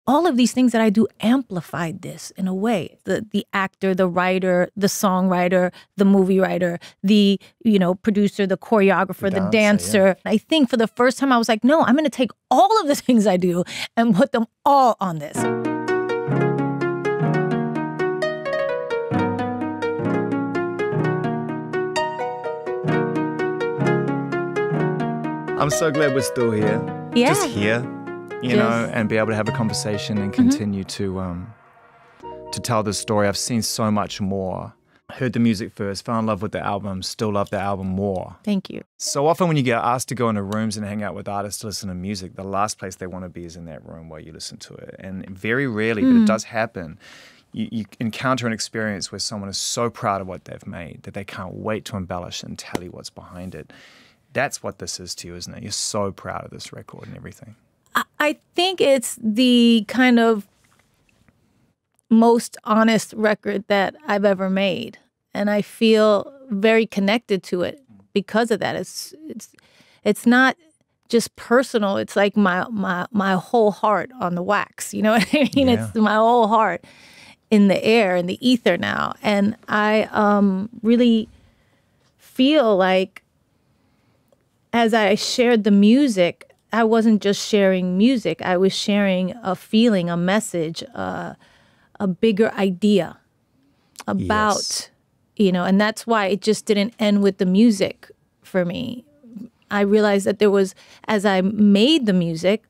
all of these things that I do amplified this in a way. The actor, the writer, the songwriter, the movie writer, the, producer, the choreographer, the dancer. Yeah. I think for the first time I was like, no, I'm going to take all of the things I do and put them all on this. I'm so glad we're still here. Yeah. Just here. And be able to have a conversation and continue to tell this story. I've seen so much more. Heard the music first, fell in love with the album, still love the album more. Thank you. So often when you get asked to go into rooms and hang out with artists to listen to music, the last place they want to be is in that room while you listen to it. And very rarely, but it does happen, you encounter an experience where someone is so proud of what they've made that they can't wait to embellish and tell you what's behind it. That's what this is to you, isn't it? You're so proud of this record and everything. I think it's the kind of most honest record that I've ever made. And I feel very connected to it because of that. It's not just personal. It's like my whole heart on the wax. You know what I mean? Yeah. It's my whole heart in the air, in the ether now. And I really feel like as I shared the music, I wasn't just sharing music. I was sharing a feeling, a message, a bigger idea about, and that's why it just didn't end with the music for me. I realized that there was, as I made the music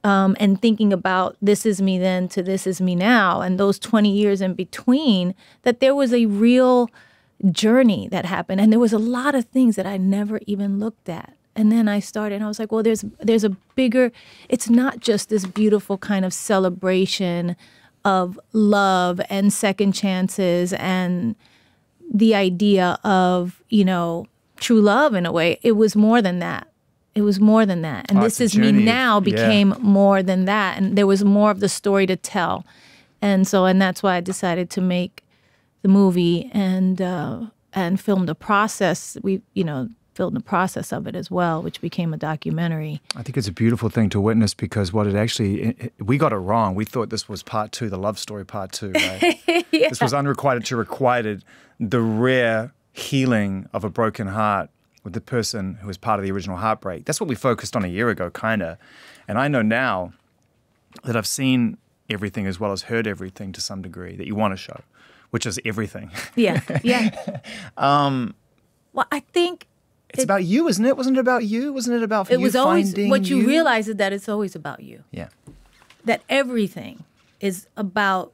and thinking about this is me then to this is me now, and those 20 years in between, that there was a real journey that happened. And there was a lot of things that I never even looked at. And then I started, and I was like, well, there's a bigger, it's not just this beautiful kind of celebration of love and second chances and the idea of, true love in a way. It was more than that. It was more than that. And This Is Me Now became more than that. And there was more of the story to tell. And that's why I decided to make the movie and film the process. We, filmed the process of it as well, which became a documentary. I think it's a beautiful thing to witness because we got it wrong. We thought this was part 2, the love story part 2, right? Yeah. This was unrequited to requited, the rare healing of a broken heart with the person who was part of the original heartbreak. That's what we focused on a year ago, kind of. And I know now that I've seen everything as well as heard everything to some degree that you want to show, which is everything. Yeah, yeah. Well, I think it's about you, isn't it? Wasn't it about you? Wasn't it about it was always finding what you realize is that it's always about you. Yeah. That everything is about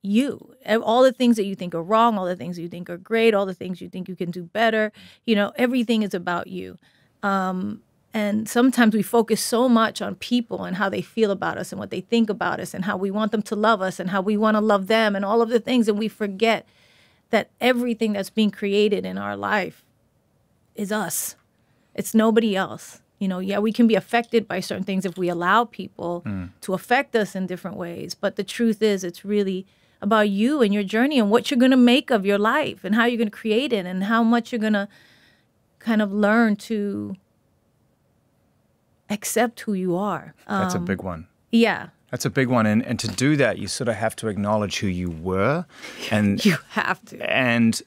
you. All the things that you think are wrong, all the things you think are great, all the things you think you can do better, everything is about you. And sometimes we focus so much on people and how they feel about us and what they think about us and how we want them to love us and how we want to love them and all of the things, and we forget that everything that's being created in our life is us. It's nobody else. We can be affected by certain things if we allow people to affect us in different ways. But the truth is, it's really about you and your journey and what you're going to make of your life and how you're going to create it and how much you're going to kind of learn to accept who you are. That's a big one. Yeah. That's a big one. And to do that, you sort of have to acknowledge who you were. And you have to. And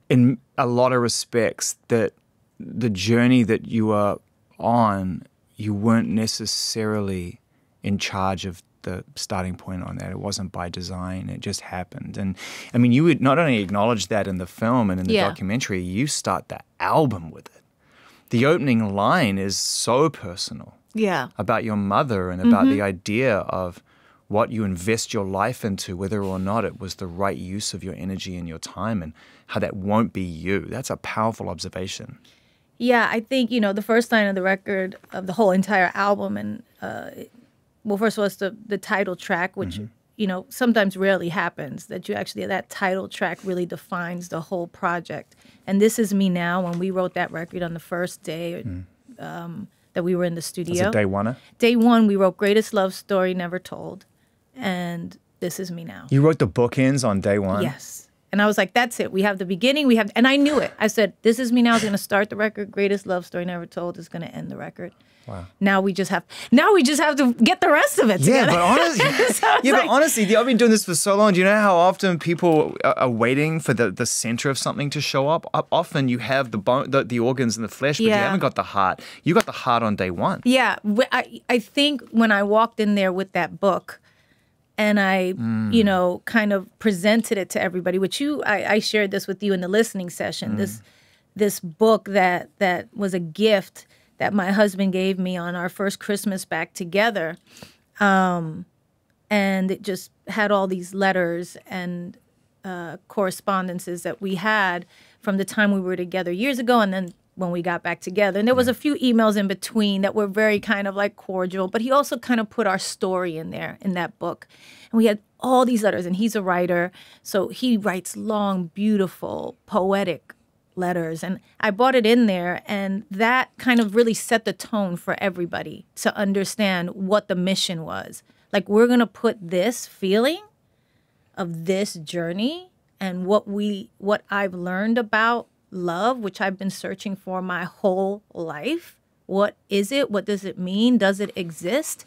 in a lot of respects, that the journey that you are on, you weren't necessarily in charge of the starting point on that. It wasn't by design. It just happened. And I mean, you would not only acknowledge that in the film and in the documentary, you start the album with it. The opening line is so personal. Yeah. About your mother and about the idea of what you invest your life into, whether or not it was the right use of your energy and your time, and how that won't be you. That's a powerful observation. Yeah, I think, the first line of the record of the whole entire album, and first of all, it's the title track, which, sometimes rarely happens, that title track really defines the whole project. And This Is Me Now, when we wrote that record on the first day that we were in the studio. Was it day one? Day one, we wrote Greatest Love Story Never Told and This Is Me Now. You wrote the bookends on day one? Yes. And I was like, that's it. We have the beginning. And I knew it. I said, this is me now. Is going to start the record. Greatest love story never told is going to end the record. Wow. Now we just have to get the rest of it together. But honestly, but honestly, I've been doing this for so long. Do you know how often people are waiting for the center of something to show up? Often you have the organs and the flesh, but you haven't got the heart. You got the heart on day one. Yeah. I think when I walked in there with that book and I, kind of presented it to everybody, which I shared this with you in the listening session, this book that was a gift that my husband gave me on our first Christmas back together. And it just had all these letters and correspondences that we had from the time we were together years ago and then when we got back together. And there was a few emails in between that were very kind of like cordial, but he also kind of put our story in there in that book. And we had all these letters, and he's a writer, so he writes long, beautiful, poetic letters. And I brought it in there, and that kind of really set the tone for everybody to understand what the mission was. Like, we're going to put this feeling of this journey and what I've learned about love, which I've been searching for my whole life. What is it? What does it mean? Does it exist?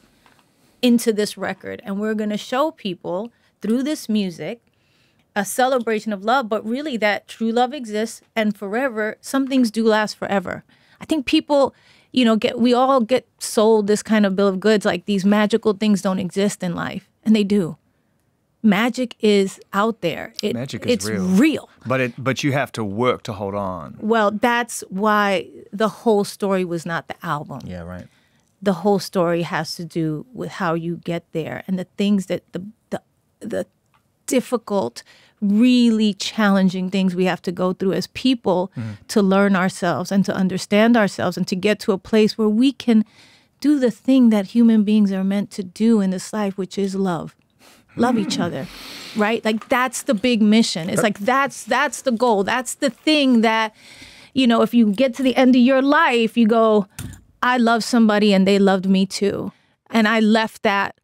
Into this record. And we're going to show people through this music a celebration of love, but really that true love exists and forever. Some things do last forever. I think people, we all get sold this kind of bill of goods, like these magical things don't exist in life, and they do. Magic is out there. It's real. But you have to work to hold on. Well, that's why the whole story was not the album. Yeah, right. The whole story has to do with how you get there and the things that the difficult, really challenging things we have to go through as people to learn ourselves and to understand ourselves and to get to a place where we can do the thing that human beings are meant to do in this life, which is love. Love each other, right? Like, that's the big mission. It's like, that's the goal. That's the thing that, if you get to the end of your life, you go, I love somebody and they loved me too. And I left that.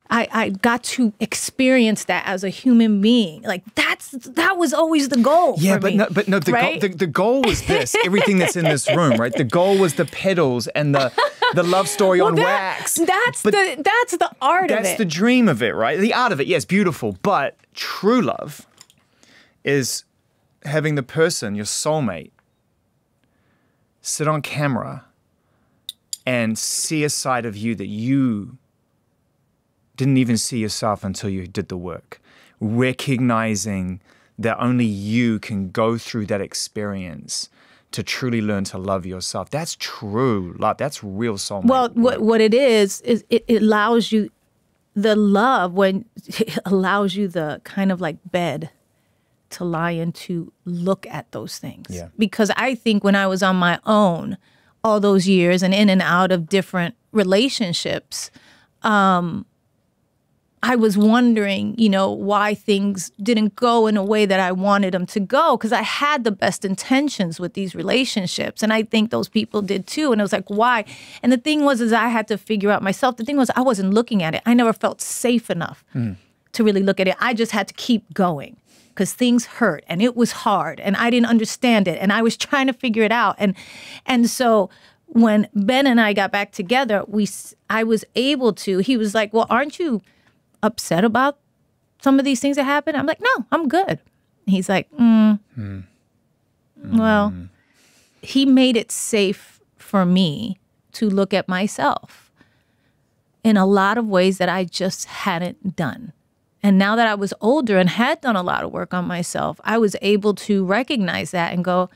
I got to experience that as a human being. Like, that was always the goal. Yeah, for me, right? the goal was this. Everything that's in this room, right? The goal was the pedals and the love story on wax. That's the art of it. That's the dream of it, right? The art of it, yes, beautiful. But true love is having the person, your soulmate, sit on camera and see a side of you that you didn't even see yourself until you did the work. Recognizing that only you can go through that experience to truly learn to love yourself. That's true love. That's real soulmate. Well, what it is it allows you the love when it allows you the kind of like bed to lie in to look at those things. Yeah. Because I think when I was on my own all those years and in and out of different relationships, I was wondering, why things didn't go in a way that I wanted them to go, because I had the best intentions with these relationships. And I think those people did too. And it was like, why? And the thing was, I had to figure out myself. The thing was, I wasn't looking at it. I never felt safe enough to really look at it. I just had to keep going because things hurt and it was hard and I didn't understand it. And I was trying to figure it out. And so when Ben and I got back together, I was able to, he was like, well, aren't you upset about some of these things that happened? I'm like, no, I'm good. He's like, well, he made it safe for me to look at myself in a lot of ways that I just hadn't done. And now that I was older and had done a lot of work on myself, I was able to recognize that and go,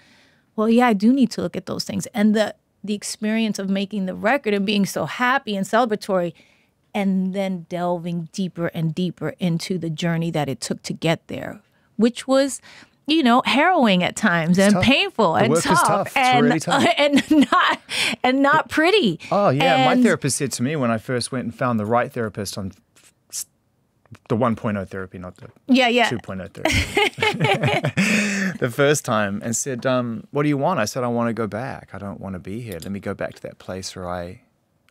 well, yeah, I do need to look at those things. And the experience of making the record and being so happy and celebratory, and then delving deeper and deeper into the journey that it took to get there, which was, harrowing at times and tough. Painful the and work tough, is tough. It's really tough. and not pretty. Oh yeah, my therapist said to me when I first went and found the right therapist on the 1.0 therapy, not the 2.0 therapy, the first time, and said, "What do you want?" I said, "I want to go back. I don't want to be here. Let me go back to that place where I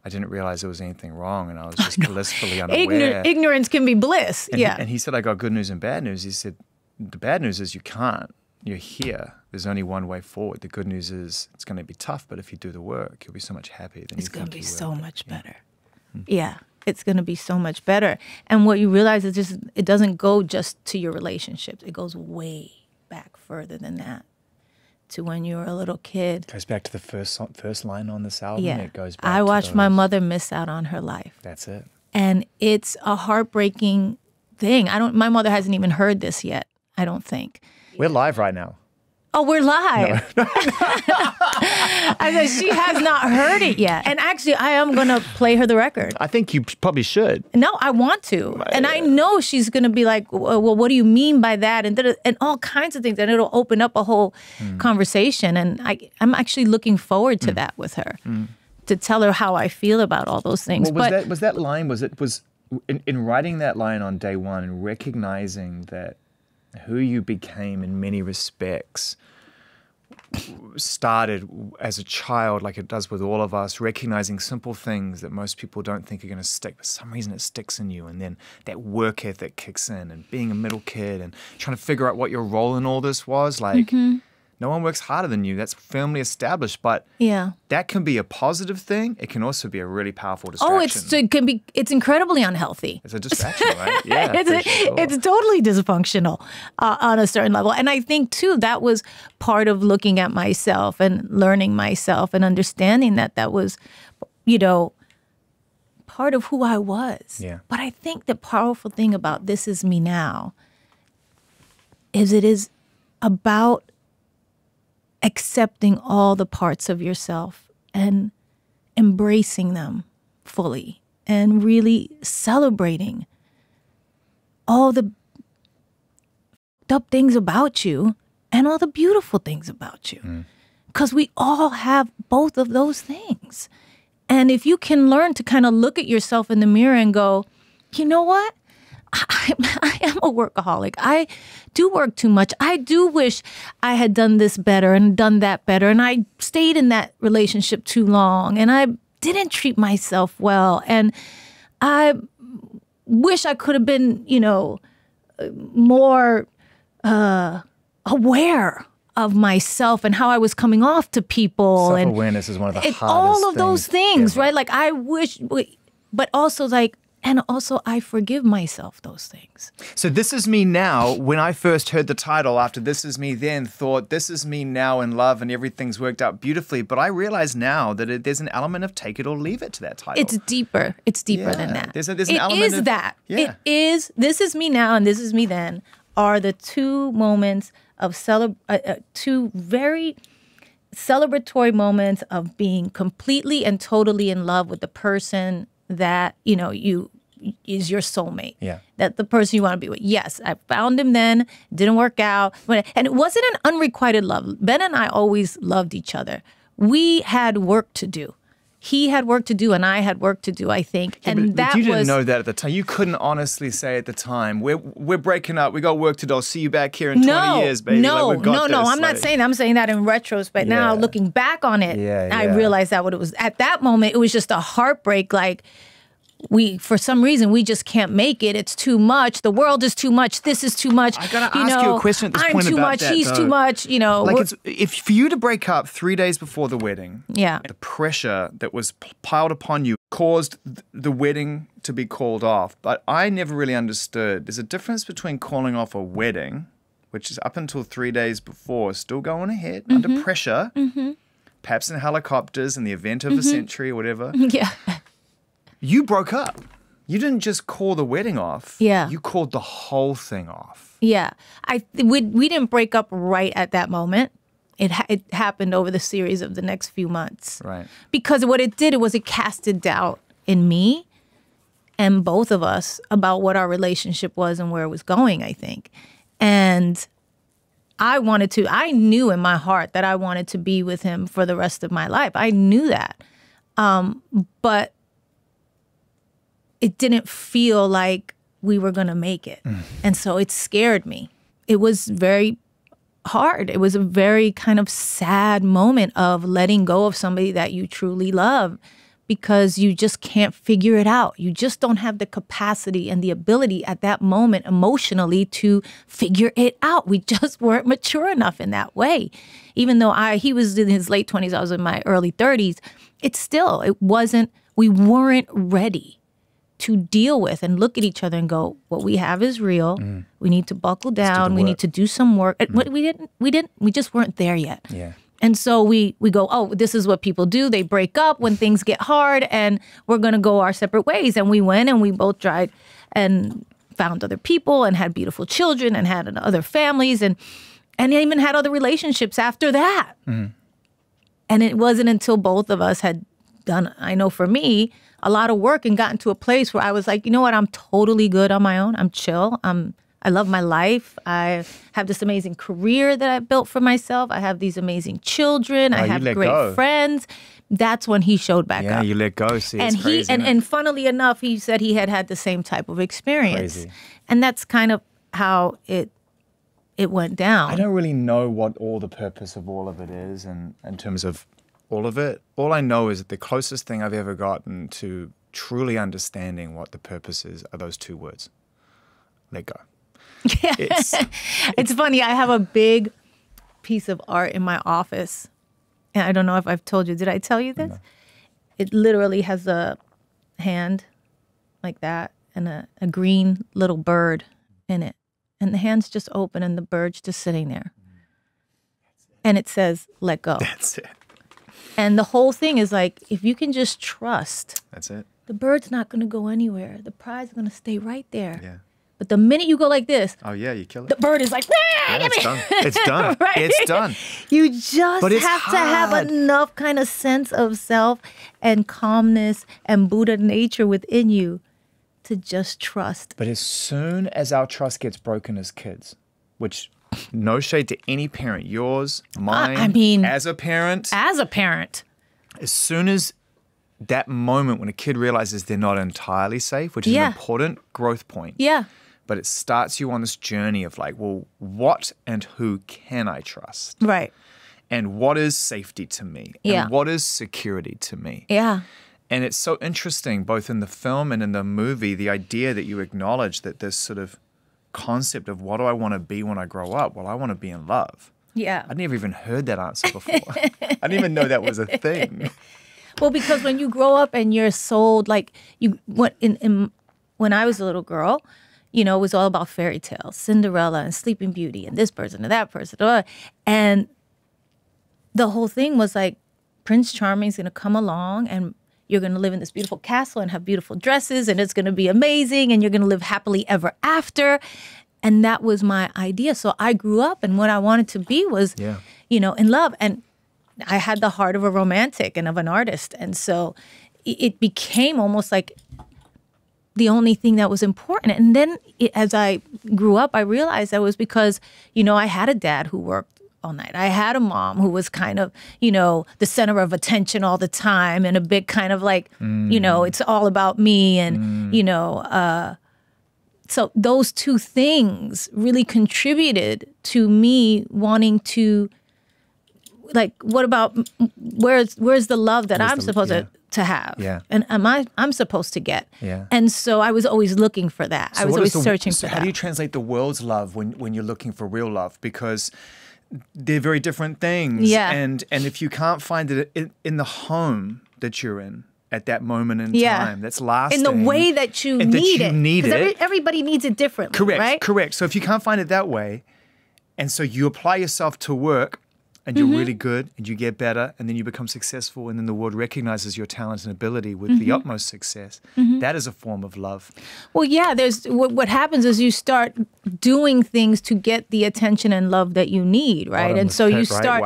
didn't realize there was anything wrong, and I was just blissfully unaware." Ignorance can be bliss. And he said, "I got good news and bad news." He said, the bad news is you can't. You're here. There's only one way forward. The good news is it's going to be tough, but if you do the work, you'll be so much happier than you think you will. It's going to be so much better. Yeah, it's going to be so much better. And what you realize is just it doesn't go just to your relationships. It goes way back further than that, to when you were a little kid. It goes back to the first line on this album. Yeah, It goes back I watched to my those. mother miss out on her life. That's it. And it's a heartbreaking thing. My mother hasn't even heard this yet, I don't think. We're live right now. Oh, we're live. No. I said, she has not heard it yet. And actually, I am going to play her the record. I think you probably should. No, I want to. And I know she's going to be like, well, what do you mean by that? And all kinds of things. And it'll open up a whole conversation. And I'm actually looking forward to that with her, to tell her how I feel about all those things. Well, was that line, in writing that line on day one and recognizing that who you became in many respects started as a child, like it does with all of us, recognizing simple things that most people don't think are going to stick. For some reason it sticks in you, and then that work ethic kicks in, and being a middle kid and trying to figure out what your role in all this was. Like, no one works harder than you. That's firmly established. But that can be a positive thing. It can also be a really powerful distraction. It's incredibly unhealthy. It's a distraction, right? Yeah, it's totally dysfunctional on a certain level. And I think, too, that was part of looking at myself and learning myself and understanding that was, part of who I was. Yeah. But I think the powerful thing about This Is Me Now is it is about accepting all the parts of yourself and embracing them fully and really celebrating all the up things about you and all the beautiful things about you. Because we all have both of those things. And if you can learn to kind of look at yourself in the mirror and go, you know what? I am a workaholic. I do work too much. I do wish I had done this better and done that better. And I stayed in that relationship too long. And I didn't treat myself well. And I wish I could have been, more aware of myself and how I was coming off to people. Self-awareness is one of the hardest all of those things, ever. right? Like I wish, but also and also I forgive myself those things. So This Is Me Now, when I first heard the title after This Is Me Then, thought this is me now in love and everything's worked out beautifully. But I realize now that there's an element of take it or leave it to that title. It's deeper. It's deeper than that. There's an element of that. Yeah. It is This Is Me Now and This Is Me Then are the two moments of two very celebratory moments of being completely and totally in love with the person that, you is your soulmate. Yeah. That the person you want to be with. Yes, I found him then, didn't work out. And it wasn't an unrequited love. Ben and I always loved each other. We had work to do. He had work to do and I had work to do, I think. Yeah, and but you didn't know that at the time. You couldn't honestly say at the time, we're breaking up, we got work to do, I'll see you back here in 20 years, baby. No, I'm not saying that. I'm saying that in retrospect. Now, looking back on it, I realized that what it was. At that moment, it was just a heartbreak, like, for some reason, we just can't make it. It's too much. The world is too much. This is too much. I gotta ask you a question at this point about that. I'm too much. He's too much. Like if for you to break up 3 days before the wedding, the pressure that was piled upon you caused the wedding to be called off. But I never really understood. There's a difference between calling off a wedding, which is up until 3 days before, still going ahead under pressure, perhaps in helicopters in the event of the century or whatever. Yeah. You broke up. You didn't just call the wedding off. Yeah. You called the whole thing off. Yeah. We didn't break up right at that moment. It happened over the series of the next few months. Right. Because what it did, it casted doubt in me and both of us about what our relationship was and where it was going, I think. And I knew in my heart that I wanted to be with him for the rest of my life. I knew that. But it didn't feel like we were going to make it. And so it scared me. It was very hard. It was a very kind of sad moment of letting go of somebody that you truly love because you just can't figure it out. You just don't have the capacity and the ability at that moment emotionally to figure it out. We just weren't mature enough in that way. Even though he was in his late 20s, I was in my early 30s, we weren't ready to deal with and look at each other and go, what we have is real. We need to buckle down. We need to do some work. We just weren't there yet. Yeah. And so we go, oh, this is what people do. They break up when things get hard and we're going to go our separate ways. And we went and we both tried and found other people and had beautiful children and had other families and even had other relationships after that. And it wasn't until both of us had done, I know for me, a lot of work and gotten to a place where I was like, you know what, I'm totally good on my own. I'm chill. I love my life. I have this amazing career that I built for myself. I have these amazing children. I have great friends. That's when he showed back up. Yeah, you let go. See, and it's crazy, and funnily enough, he said he had the same type of experience. Crazy. And that's kind of how it went down. I don't really know what all the purpose of all of it is, and in terms of all of it. All I know is that the closest thing I've ever gotten to truly understanding what the purpose is are those two words: let go. Yeah. It's funny. I have a big piece of art in my office. And I don't know if I've told you. Did I tell you this? No. It literally has a hand like that and a green little bird in it. And the hand's just open and the bird's just sitting there. And it says, let go. That's it. And the whole thing is like, if you can just trust. That's it. The bird's not going to go anywhere. The prize is going to stay right there. Yeah. But the minute you go like this, oh yeah, you kill it. The bird is like, yeah, it's done. It's done. Right? It's done. You just have to have enough kind of sense of self and calmness and Buddha nature within you to just trust. But as soon as our trust gets broken as kids, which no shade to any parent, yours, mine, I mean, as a parent, as soon as that moment when a kid realizes they're not entirely safe, which is an important growth point. Yeah. But it starts you on this journey of like, well, what and who can I trust? Right. And what is safety to me? Yeah. And what is security to me? Yeah. And it's so interesting, both in the film and in the movie, the idea that you acknowledge that this sort of concept of what do I want to be when I grow up? Well, I want to be in love. Yeah. I'd never even heard that answer before. I didn't even know that was a thing. Well, because when you grow up and you're sold, like when I was a little girl, you know, it was all about fairy tales, Cinderella and Sleeping Beauty and this person and that person. And the whole thing was like, Prince Charming's going to come along and you're going to live in this beautiful castle and have beautiful dresses and it's going to be amazing and you're going to live happily ever after. And that was my idea. So I grew up and what I wanted to be was, you know, in love. And I had the heart of a romantic and of an artist. And so it became almost like the only thing that was important. And then as I grew up, I realized that was because, you know, I had a dad who worked all night. I had a mom who was kind of, you know, the center of attention all the time and a big kind of like, you know, it's all about me. And, you know, so those two things really contributed to me wanting to, like, what about, where's the love that I'm supposed to have? Yeah. And I'm supposed to get. Yeah. And so I was always looking for that. So I was always searching for that. How do you translate the world's love when you're looking for real love? Because they're very different things. Yeah. And if you can't find it in the home that you're in at that moment in time, that's lasting. In the way that you need it. Because everybody needs it differently, correct, right? Correct. So if you can't find it that way, and so you apply yourself to work, and you're really good, and you get better, and then you become successful, and then the world recognizes your talent and ability with the utmost success. That is a form of love. Well, yeah, there's what happens is you start doing things to get the attention and love that you need, right? And so you start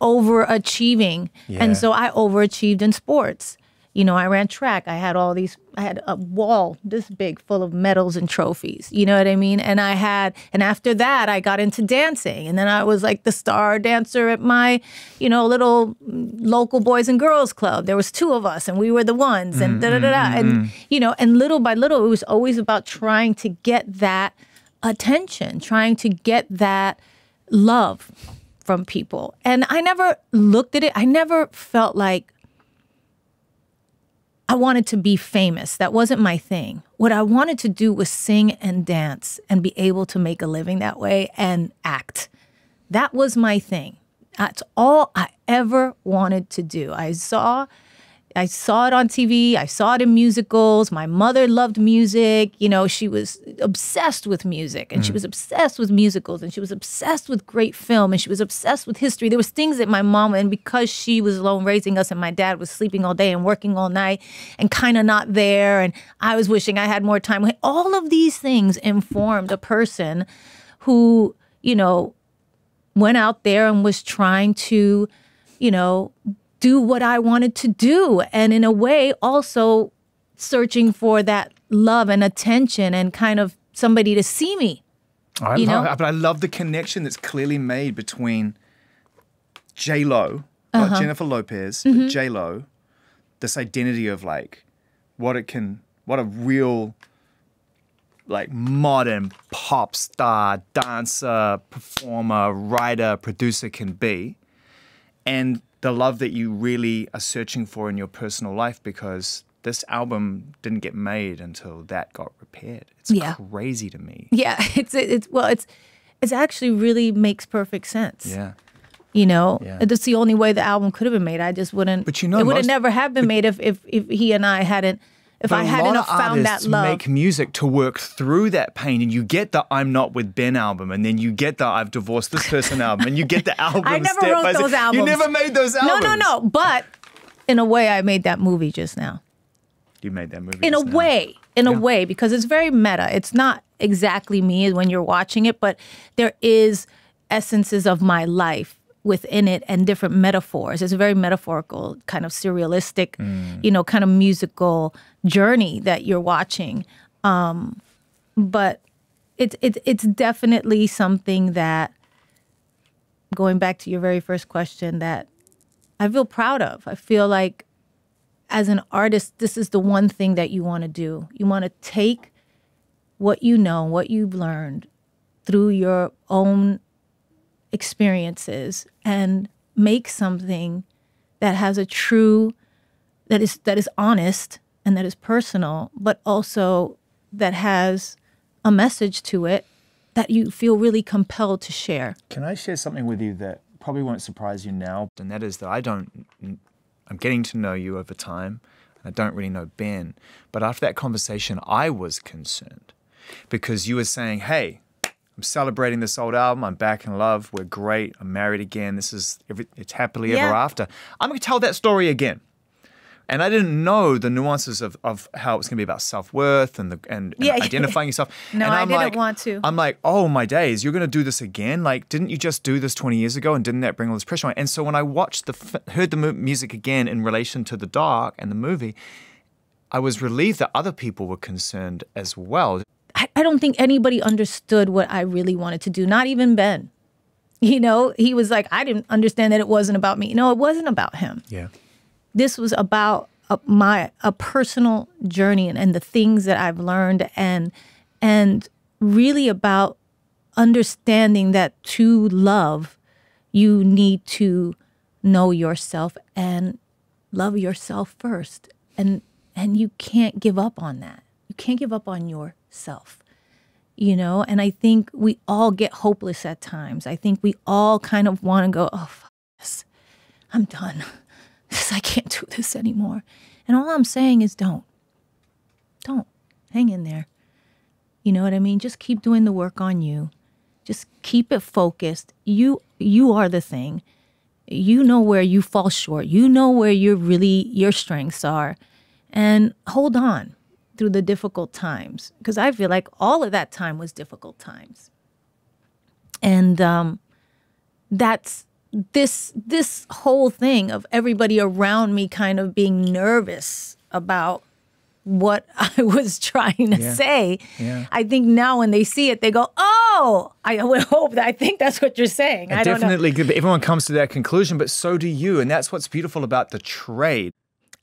overachieving. Yeah. And so I overachieved in sports. You know, I ran track. I had a wall this big full of medals and trophies. You know what I mean? And after that, I got into dancing. And then I was like the star dancer at my, you know, little local boys and girls club. There was 2 of us and we were the ones and da-da-da-da. And, you know, and little by little, it was always about trying to get that attention, trying to get that love from people. And I never looked at it. I never felt like I wanted to be famous. That wasn't my thing. What I wanted to do was sing and dance and be able to make a living that way and act. That was my thing. That's all I ever wanted to do. I saw it on TV. I saw it in musicals. My mother loved music. You know, she was obsessed with music, and she was obsessed with musicals, and she was obsessed with great film, and she was obsessed with history. There was things that my mom, and because she was alone raising us and my dad was sleeping all day and working all night and kind of not there, and I was wishing I had more time. All of these things informed a person who, you know, went out there and was trying to, you know, do what I wanted to do. And in a way, also searching for that love and attention and kind of somebody to see me. But I love the connection that's clearly made between J Lo, not Jennifer Lopez, but J Lo, this identity of like what a real like modern pop star, dancer, performer, writer, producer can be. And the love that you really are searching for in your personal life, because this album didn't get made until that got repaired. It's crazy to me. Yeah, it's actually really makes perfect sense. Yeah. You know, that's the only way the album could have been made. I just wouldn't. But you know, it would have never have been made if he and I hadn't. If I hadn't have found that love. Make music to work through that pain, and you get the "I'm Not with Ben" album, and then you get the "I've divorced this person" album, and you get the album. I never wrote those albums. You never made those albums. No. But in a way, I made that movie just now. You made that movie in a way, because it's very meta. It's not exactly me when you're watching it, but there is essences of my life within it and different metaphors. It's a very metaphorical, kind of surrealistic, you know, kind of musical journey that you're watching. But it's definitely something that, going back to your very first question, that I feel proud of. I feel like as an artist, this is the one thing that you want to do. You want to take what you know, what you've learned through your own experiences and make something that has a true, that is honest and that is personal, but also that has a message to it that you feel really compelled to share. Can I share something with you that probably won't surprise you now? And that is that I'm getting to know you over time. I don't really know Ben. But after that conversation, I was concerned because you were saying, hey, I'm celebrating this old album. I'm back in love. We're great. I'm married again. It's happily ever after. I'm going to tell that story again. And I didn't know the nuances of how it was going to be about self-worth and identifying yourself. No, and I didn't want to. I'm like, oh my days, you're going to do this again? Like, didn't you just do this 20 years ago and didn't that bring all this pressure on? And so when I heard the music again in relation to the doc and the movie, I was relieved that other people were concerned as well. I don't think anybody understood what I really wanted to do, not even Ben. You know, he was like, I didn't understand that it wasn't about me. No, it wasn't about him. Yeah. This was about a personal journey and the things that I've learned and really about understanding that to love, you need to know yourself and love yourself first. And you can't give up on that. You can't give up on yourself, you know? And I think we all get hopeless at times. I think we all kind of want to go, oh, fuck this. I'm done. I can't do this anymore. And all I'm saying is don't. Hang in there. You know what I mean? Just keep doing the work on you. Just keep it focused. You are the thing. You know where you fall short. You know where your strengths are. And hold on through the difficult times. Because I feel like all of that time was difficult times. And that's this whole thing of everybody around me kind of being nervous about what I was trying to say. Yeah. I think now when they see it, they go, oh, I would hope that I think that's what you're saying. I don't know. Definitely, everyone comes to that conclusion, but so do you. And that's what's beautiful about the trade.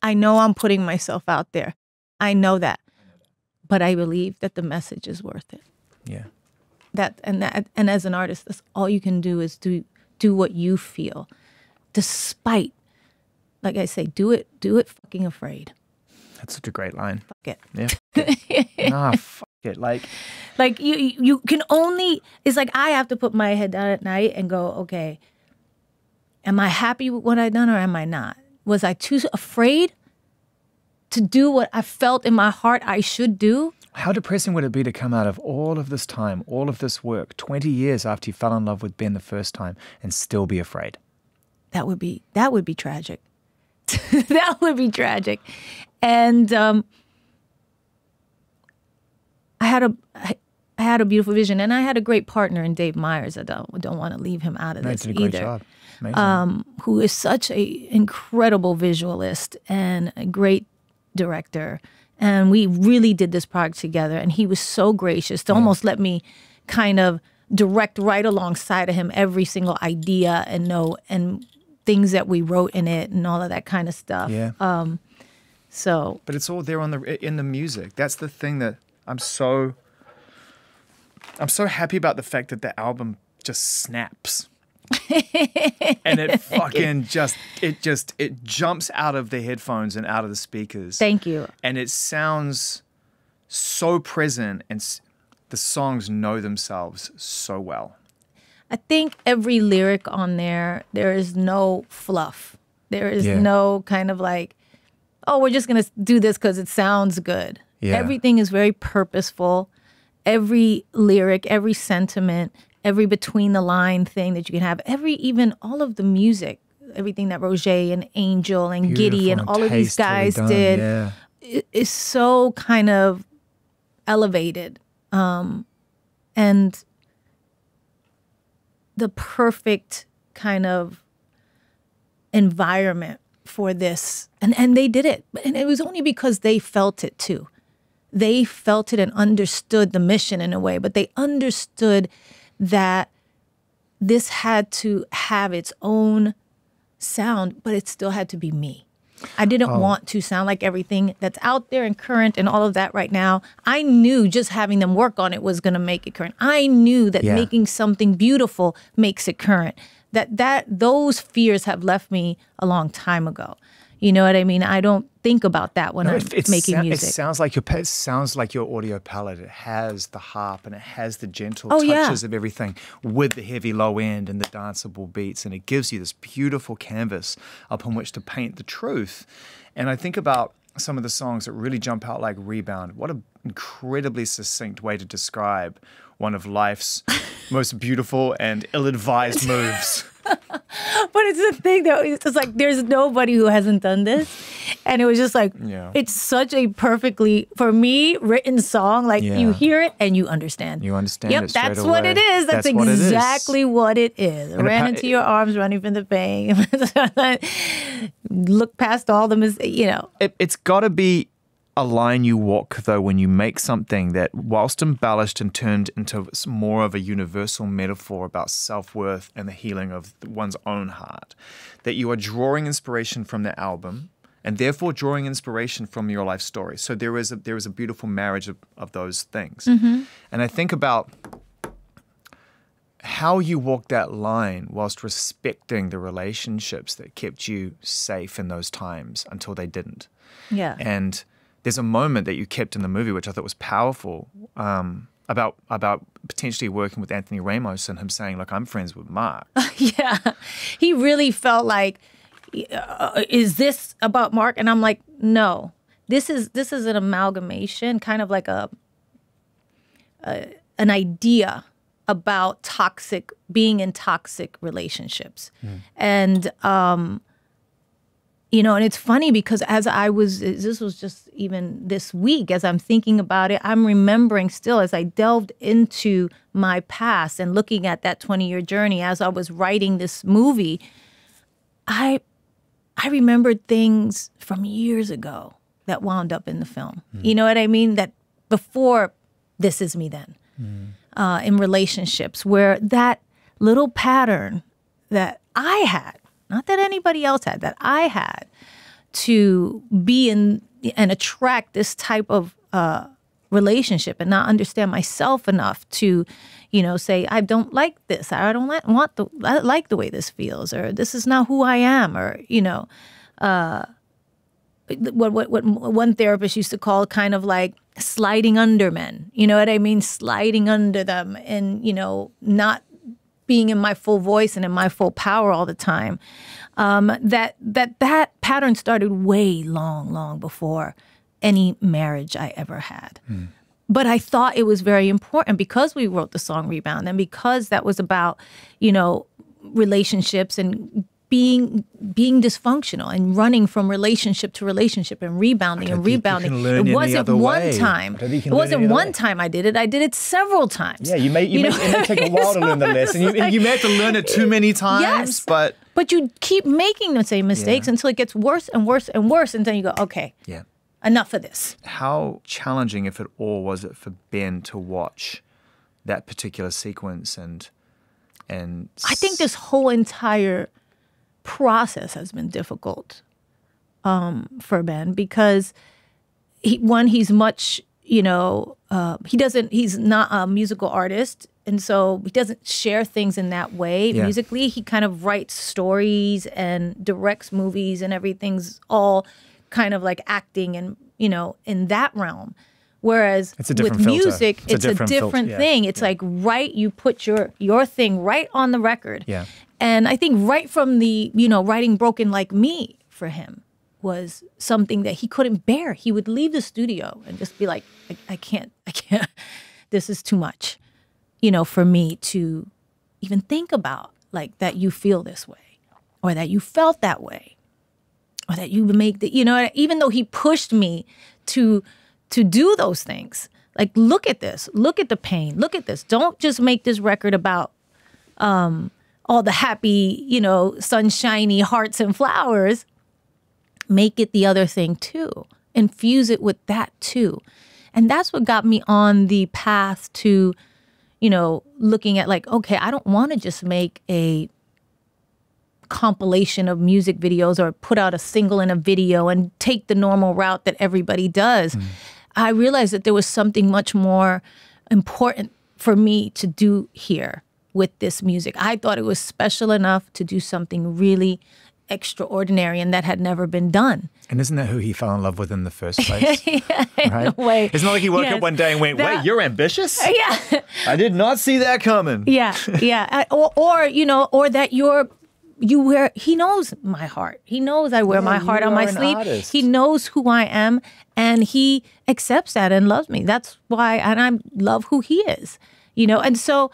I know I'm putting myself out there. I know that. But I believe that the message is worth it. Yeah. And as an artist, that's all you can do is do what you feel, despite, like I say, do it fucking afraid. That's such a great line. Fuck it. Yeah. Nah, fuck it. Like you can only, it's like I have to put my head down at night and go, okay, am I happy with what I've done or am I not? Was I too afraid to do what I felt in my heart I should do? how depressing would it be to come out of all of this time, all of this work, 20 years after you fell in love with Ben the first time and still be afraid? That would be tragic. That would be tragic. And I had a beautiful vision, and I had a great partner in Dave Meyers. I don't want to leave him out of this did a either. great job. Amazing. Who is such a incredible visualist and a great director. And we really did this project together, and he was so gracious to almost let me kind of direct right alongside of him every single idea and note and things that we wrote in it and all of that kind of stuff. Yeah. But it's all there in the music. That's the thing that I'm so happy about, the fact that the album just snaps. And it fucking it jumps out of the headphones and out of the speakers. Thank you. And it sounds so present, and the songs know themselves so well. I think every lyric on there is no fluff. There is no kind of like, oh, we're just going to do this because it sounds good. Yeah. Everything is very purposeful. Every lyric, every sentiment, every between the line thing that you can have, even all of the music, everything that Roger and Angel and Beautiful Giddy and all of these guys did is so kind of elevated. And the perfect kind of environment for this. And they did it. And it was only because they felt it too. They felt it and understood the mission in a way, but they understood that this had to have its own sound, but it still had to be me. I didn't want to sound like everything that's out there and current and all of that right now. I knew just having them work on it was going to make it current. I knew that making something beautiful makes it current. Those fears have left me a long time ago. You know what I mean? I don't think about that when I'm making music. It sounds like your audio palette. It has the harp and it has the gentle touches of everything with the heavy low end and the danceable beats, and it gives you this beautiful canvas upon which to paint the truth. And I think about some of the songs that really jump out, like Rebound. What an incredibly succinct way to describe one of life's most beautiful and ill-advised moves. But it's the thing that it's just like there's nobody who hasn't done this, and it was just like it's such a perfectly, for me, written song. Like you hear it and you understand. You understand. Yep, it straight that's away. what it is. That's exactly what it is. And ran into your arms, running from the pain. Look past all the It's got to be a line you walk, though, when you make something that, whilst embellished and turned into more of a universal metaphor about self-worth and the healing of one's own heart, that you are drawing inspiration from the album and therefore drawing inspiration from your life story. So there is a beautiful marriage of those things. Mm-hmm. And I think about how you walk that line whilst respecting the relationships that kept you safe in those times until they didn't. Yeah. And there's a moment that you kept in the movie, which I thought was powerful, about potentially working with Anthony Ramos and him saying, look, I'm friends with Mark. Yeah. He really felt like, is this about Mark? And I'm like, no. This is an amalgamation, kind of like an idea about being in toxic relationships. And and it's funny because this was just even this week, as I'm thinking about it, I'm remembering still as I delved into my past and looking at that 20-year journey as I was writing this movie, I remembered things from years ago that wound up in the film. You know what I mean? That before This Is Me Then, in relationships where that little pattern that I had, not that anybody else had, that I had to be in and attract this type of relationship and not understand myself enough to, say, I don't like this, or I don't I like the way this feels, or this is not who I am, or, what one therapist used to call kind of like sliding under men. You know what I mean? Sliding under them and, not being in my full voice and in my full power all the time. That pattern started way long before any marriage I ever had. But I thought it was very important because we wrote the song Rebound and because that was about, relationships and being dysfunctional and running from relationship to relationship and rebounding and rebounding. It wasn't one time. It wasn't one time I did it. I did it several times. Yeah, it may take a while to learn the lesson. You may have to learn it too many times. Yes, but you keep making the same mistakes until it gets worse and worse and worse, and then you go, okay. Yeah. Enough of this. How challenging, if at all, was it for Ben to watch that particular sequence and I think this whole entire process has been difficult for Ben because he's much, he's not a musical artist. And so he doesn't share things in that way musically. He kind of writes stories and directs movies and everything's all kind of like acting and, in that realm. Whereas with music, it's a different thing. It's like, you put your thing right on the record. Yeah. And I think right from the, writing Broken Like Me for him was something that he couldn't bear. He would leave the studio and just be like, I can't, this is too much, for me to even think about, like, that you feel this way or that you felt that way or that you make even though he pushed me to do those things. Like, look at this. Look at the pain. Look at this. Don't just make this record about all the happy, sunshiny hearts and flowers. Make it the other thing too. Infuse it with that too. And that's what got me on the path to, looking at like, okay, I don't want to just make a compilation of music videos or put out a single and a video and take the normal route that everybody does. I realized that there was something much more important for me to do here with this music. I thought it was special enough to do something really extraordinary and that had never been done. And isn't that who he fell in love with in the first place? Right? In a way. It's not like he woke up one day and went, wait, you're ambitious? Yeah. I did not see that coming. Yeah. Or that he knows my heart. He knows I wear my heart on my sleeve. Artist. He knows who I am and he accepts that and loves me. That's why, and I love who he is, and so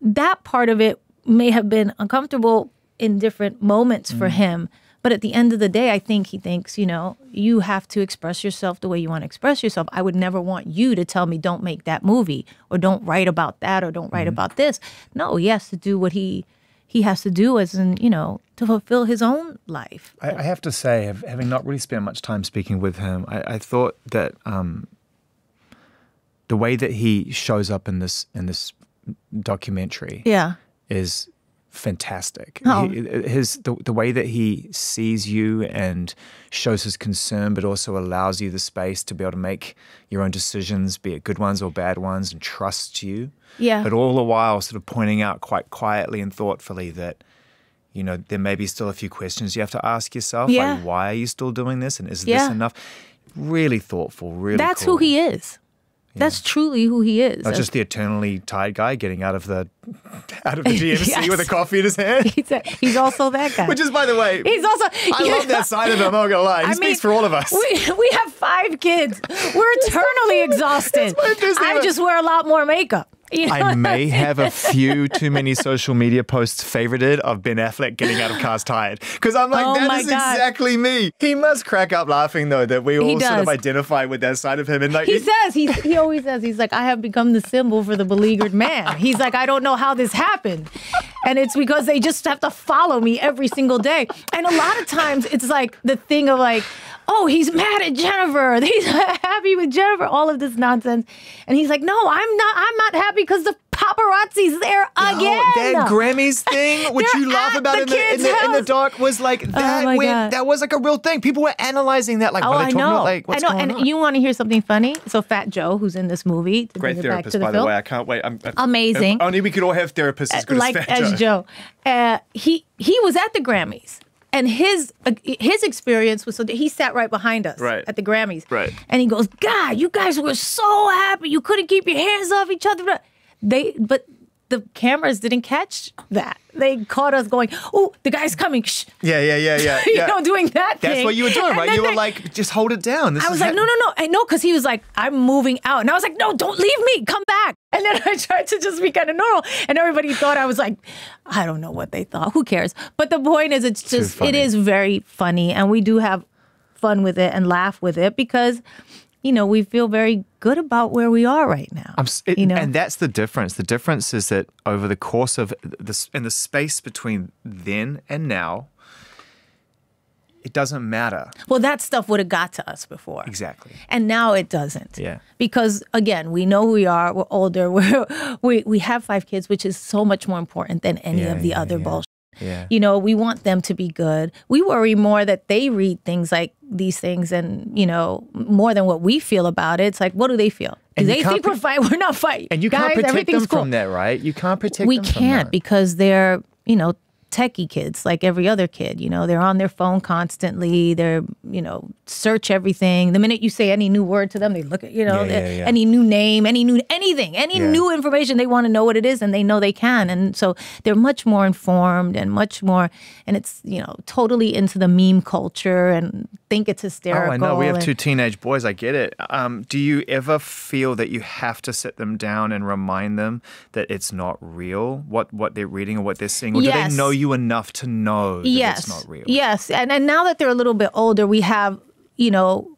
that part of it may have been uncomfortable in different moments for him. But at the end of the day, I think he thinks, you have to express yourself the way you want to express yourself. I would never want you to tell me don't make that movie or don't write about that or don't write about this. No, he has to do what he has to do as in, to fulfill his own life. I have to say, having not really spent much time speaking with him, I thought that the way that he shows up in this documentary is fantastic. Oh. The way that he sees you and shows his concern, but also allows you the space to be able to make your own decisions, be it good ones or bad ones, and trusts you. Yeah. But all the while sort of pointing out quite quietly and thoughtfully that, there may be still a few questions you have to ask yourself. Yeah. Like, why are you still doing this? And is this enough? Really thoughtful, really That's cool. who he is. That's truly who he is. Not just the eternally tired guy getting out of the GMC with a coffee in his hand. He's also that guy. Which is, by the way, I love that side of him. I'm not gonna lie. He speaks for all of us. We have 5 kids. We're eternally exhausted. I just wear a lot more makeup. I may have a few too many social media posts favorited of Ben Affleck getting out of cars tired. Because I'm like, that is exactly me. He must crack up laughing, though, that we all sort of identify with that side of him. And like, he always says, he's like, I have become the symbol for the beleaguered man. He's like, I don't know how this happened. And it's because they just have to follow me every single day. And a lot of times it's like the thing of like, oh, he's mad at Jennifer. He's happy with Jennifer. All of this nonsense. And he's like, no, I'm not happy because the paparazzi's there again. That Grammys thing, which you laugh about in the doc, was like that. That was like a real thing. People were analyzing that. Like, what are they talking about? Like, what's going on? And you want to hear something funny? So Fat Joe, who's in this movie, to great bring it back therapist, to the by film. the way. I can't wait. Amazing. Only we could all have therapists as good like as Fat Joe. He was at the Grammys. And his experience was, so he sat right behind us at the Grammys. Right. And he goes, God, you guys were so happy. You couldn't keep your hands off each other. But the cameras didn't catch that. They caught us going, oh, the guy's coming. Shh. Yeah. You know, doing that thing. That's what you were doing, right? You were like, just hold it down. I was like, no. I know, because he was like, I'm moving out. And I was like, no, don't leave me. Come back. And then I tried to just be kind of normal. And everybody thought I was like, I don't know what they thought. Who cares? But the point is, it's just, it is very funny. And we do have fun with it and laugh with it because, you know, we feel very good about where we are right now. And that's the difference. The difference is that over the course of in the space between then and now, it doesn't matter. Well, that stuff would have got to us before. Exactly. And now it doesn't. Yeah. Because, again, we know who we are. We're older. We have 5 kids, which is so much more important than any of the other bullshit. Yeah. You know, we want them to be good. We worry more that they read things like these things and, you know, more than what we feel about it. It's like, what do they feel? Do they think we're fighting? We're not fighting. And you can't protect them from that, right? You can't protect them from that. We can't because they're, you know, techie kids like every other kid. You know, they're on their phone constantly. They're, you know, search everything. The minute you say any new word to them, they look at, you know, any new name, any new anything, any new information, they want to know what it is, and they know they can. And so they're much more informed and much more, and it's, you know, totally into the meme culture and think it's hysterical. Oh, I know. We have 2 teenage boys. I get it. Do you ever feel that you have to sit them down and remind them that it's not real, what they're reading or what they're seeing? Or do they know you enough to know that it's not real? Yes. And now that they're a little bit older, we have, you know,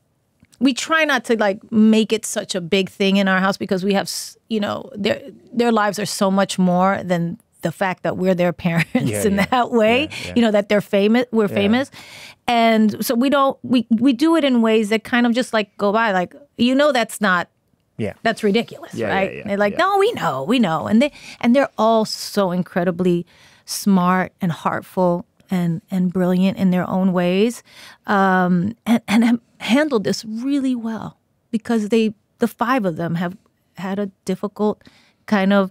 we try not to like make it such a big thing in our house because we have, you know, their lives are so much more than the fact that we're their parents in that way, you know, that they're famous, we're famous. And so we do it in ways that kind of just like go by, like, you know, that's not, that's ridiculous, right? Yeah, they're like, no, we know. And they're all so incredibly smart and heartful and brilliant in their own ways, and have handled this really well because the 5 of them have had a difficult kind of,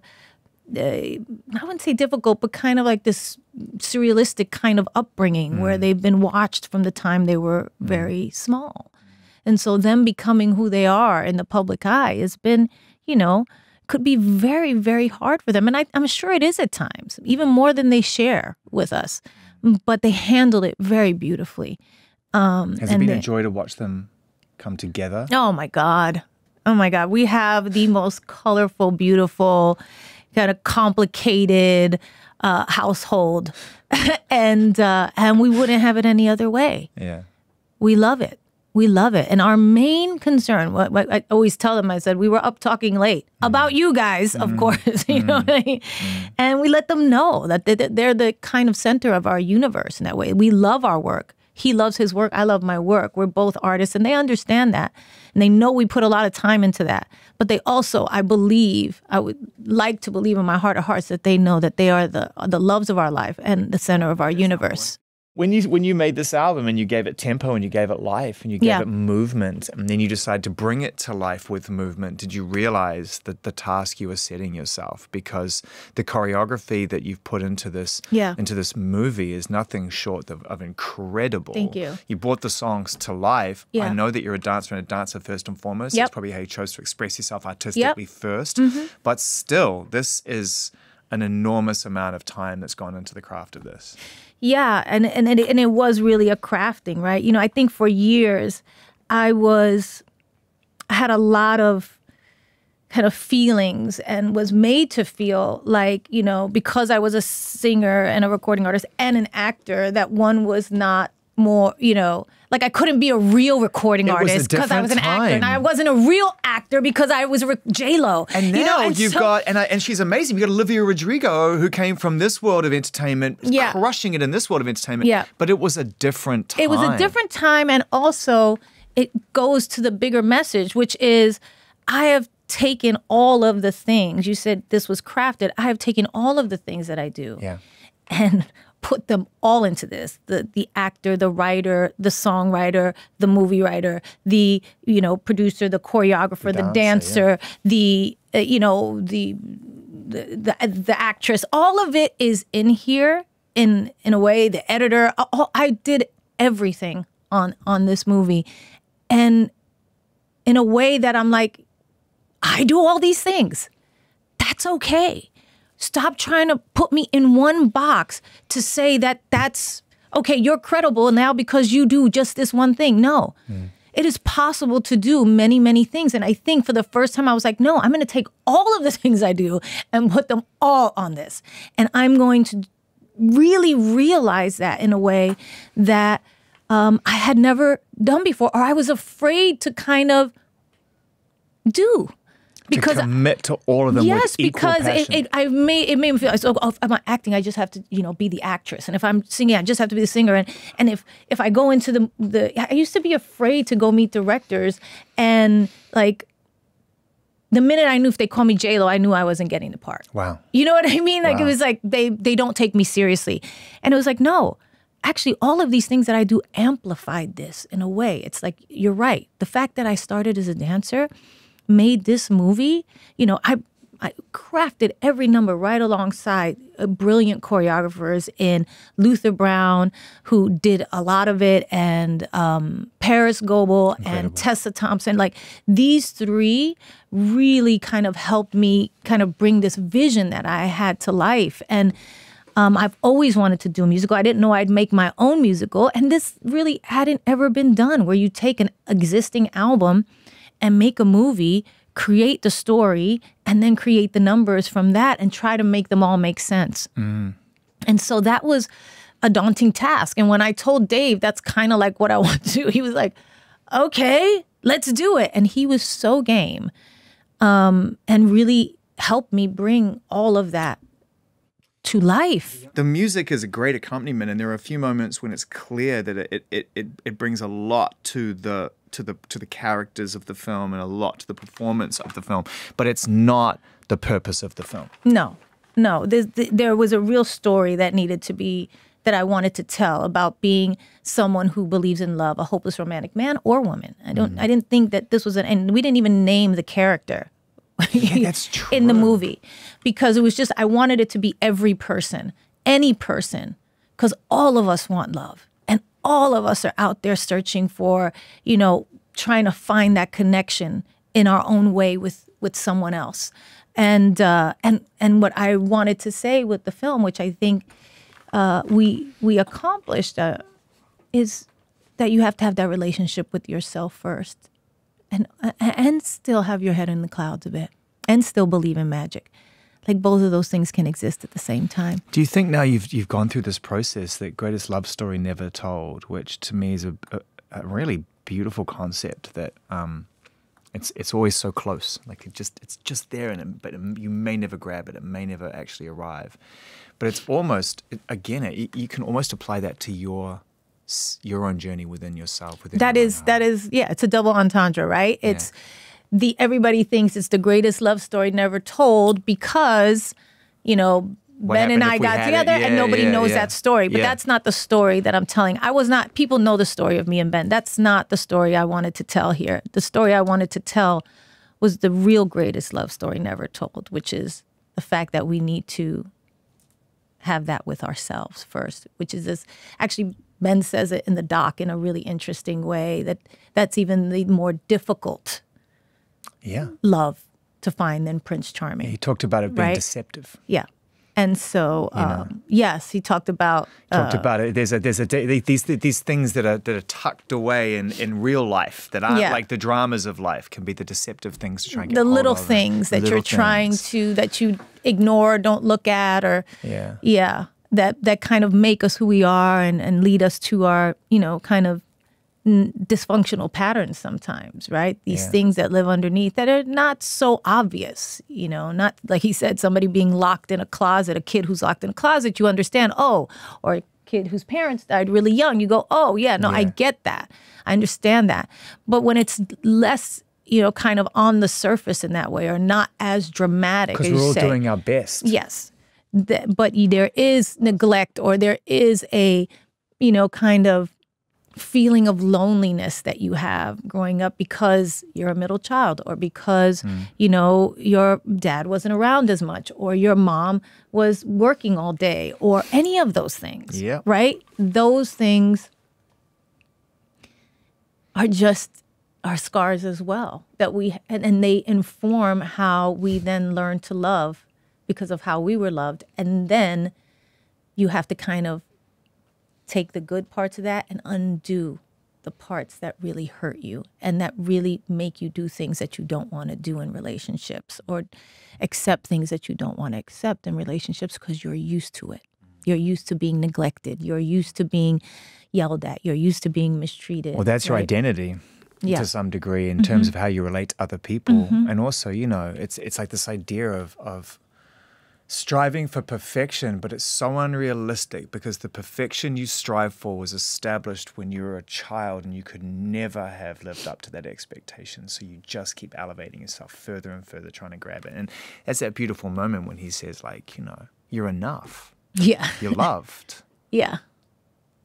I wouldn't say difficult, but kind of like this surrealistic kind of upbringing where they've been watched from the time they were very small. And so them becoming who they are in the public eye has been, you know, could be very, very hard for them. And I'm sure it is at times, even more than they share with us. But they handled it very beautifully. Has it been a joy to watch them come together? Oh, my God. Oh, my God. We have the most colorful, beautiful, kind of complicated household. and we wouldn't have it any other way. Yeah. We love it. We love it. And our main concern, what I always tell them, I said, we were up talking late about you guys, of course, you know what I mean? And we let them know that they're the kind of center of our universe in that way. We love our work. He loves his work. I love my work. We're both artists, and they understand that. And they know we put a lot of time into that. But they also, I would like to believe in my heart of hearts that they know that they are the loves of our life and the center of our universe. When you made this album and you gave it tempo and you gave it life and you gave it movement and then you decided to bring it to life with movement, did you realize that the task you were setting yourself? Because the choreography that you've put into this movie is nothing short of incredible. Thank you. You brought the songs to life. Yeah. I know that you're a dancer and a dancer first and foremost. Yep. That's probably how you chose to express yourself artistically first. But still, this is an enormous amount of time that's gone into the craft of this. Yeah, and it was really a crafting, right? You know, I think for years I had a lot of kind of feelings and was made to feel like, you know, because I was a singer and a recording artist and an actor, that one was not more, you know, like I couldn't be a real recording artist because I was an actor, and I wasn't a real actor because I was J-Lo. And now you've got, and she's amazing. You've got Olivia Rodrigo, who came from this world of entertainment, crushing it in this world of entertainment. Yeah. But it was a different time. It was a different time, and also it goes to the bigger message, which is I have taken all of the things, you said this was crafted, I have taken all of the things that I do and put them all into this. The actor, the writer, the songwriter, the movie writer, the, you know, producer, the choreographer, the dancer, the you know, the actress. All of it is in here in a way, the editor, I did everything on this movie. And in a way that I'm like, I do all these things. That's okay. Stop trying to put me in one box to say that that's okay, you're credible now because you do just this one thing. No. It is possible to do many, many things. And I think for the first time I was like, no, I'm going to take all of the things I do and put them all on this. And I'm going to really realize that in a way that I had never done before, or I was afraid to kind of do. Because to commit to all of them with equal passion. Yes, because it made me feel, so if I'm acting, I just have to, be the actress. And if I'm singing, I just have to be the singer. And if I go into I used to be afraid to go meet directors. And like, the minute I knew if they called me J-Lo, I knew I wasn't getting the part. Wow. You know what I mean? Like, wow. It was like, they don't take me seriously. And it was like, no, actually, all of these things that I do amplified this in a way. It's like, you're right. The fact that I started as a dancer made this movie, I crafted every number right alongside brilliant choreographers in Luther Brown, who did a lot of it, and Paris Goebel and Tessa Thompson. Like, these three really kind of helped me kind of bring this vision that I had to life. And I've always wanted to do a musical. I didn't know I'd make my own musical. And this really hadn't ever been done, where you take an existing album and make a movie, create the story, and then create the numbers from that and try to make them all make sense. And so that was a daunting task. And when I told Dave, that's kind of like what I want to do, he was like, okay, let's do it. And he was so game, and really helped me bring all of that to life. The music is a great accompaniment, and there are a few moments when it's clear that it brings a lot to the characters of the film and a lot to the performance of the film, but it's not the purpose of the film. No. There was a real story that that I wanted to tell about being someone who believes in love, a hopeless romantic man or woman. I didn't think that this was and we didn't even name the character. Yeah, that's true. In the movie, because it was just, I wanted it to be every person, any person, because all of us want love. And all of us are out there searching for, trying to find that connection in our own way with someone else. And what I wanted to say with the film, which I think we accomplished, is that you have to have that relationship with yourself first, and still have your head in the clouds a bit, and still believe in magic. Like, both of those things can exist at the same time. Do you think now you've gone through this process, that greatest love story never told, which to me is a really beautiful concept, that it's always so close, like it's just there, but you may never grab it, it may never actually arrive, but it's almost, again, you can almost apply that to your own journey within yourself. That is, yeah, it's a double entendre, right? It's everybody thinks it's the greatest love story never told because, Ben and I got together and nobody knows that story. But that's not the story that I'm telling. People know the story of me and Ben. That's not the story I wanted to tell here. The story I wanted to tell was the real greatest love story never told, which is the fact that we need to have that with ourselves first, which is this, actually, Ben says it in the doc in a really interesting way, that's even the more difficult love to find than Prince Charming. He talked about it being deceptive. Yeah. And so, yes, he talked about it. These things that are tucked away in real life that aren't like the dramas of life, can be the deceptive things to try and get the hold little of things that you're trying to, that you ignore, don't look at, or that kind of make us who we are and lead us to our kind of dysfunctional patterns sometimes, right? These things that live underneath that are not so obvious, not like he said, somebody being locked in a closet, a kid who's locked in a closet, you understand, or a kid whose parents died really young, you go, I get that. I understand that. But when it's less, kind of on the surface in that way, or not as dramatic, because we're all doing our best. Yes. But there is neglect, or there is a, kind of feeling of loneliness that you have growing up because you're a middle child, or because, you know, your dad wasn't around as much, or your mom was working all day, or any of those things, right? Those things are just our scars as well, that and they inform how we then learn to love because of how we were loved. And then you have to kind of take the good parts of that and undo the parts that really hurt you and that really make you do things that you don't want to do in relationships, or accept things that you don't want to accept in relationships because you're used to it. You're used to being neglected. You're used to being yelled at. You're used to being mistreated. Well, that's your identity to some degree in terms of how you relate to other people. And also, you know, it's like this idea of striving for perfection, but it's so unrealistic because the perfection you strive for was established when you were a child and you could never have lived up to that expectation. So you just keep elevating yourself further and further, trying to grab it. And that's that beautiful moment when he says, like, you know, you're enough. Yeah. You're loved. Yeah.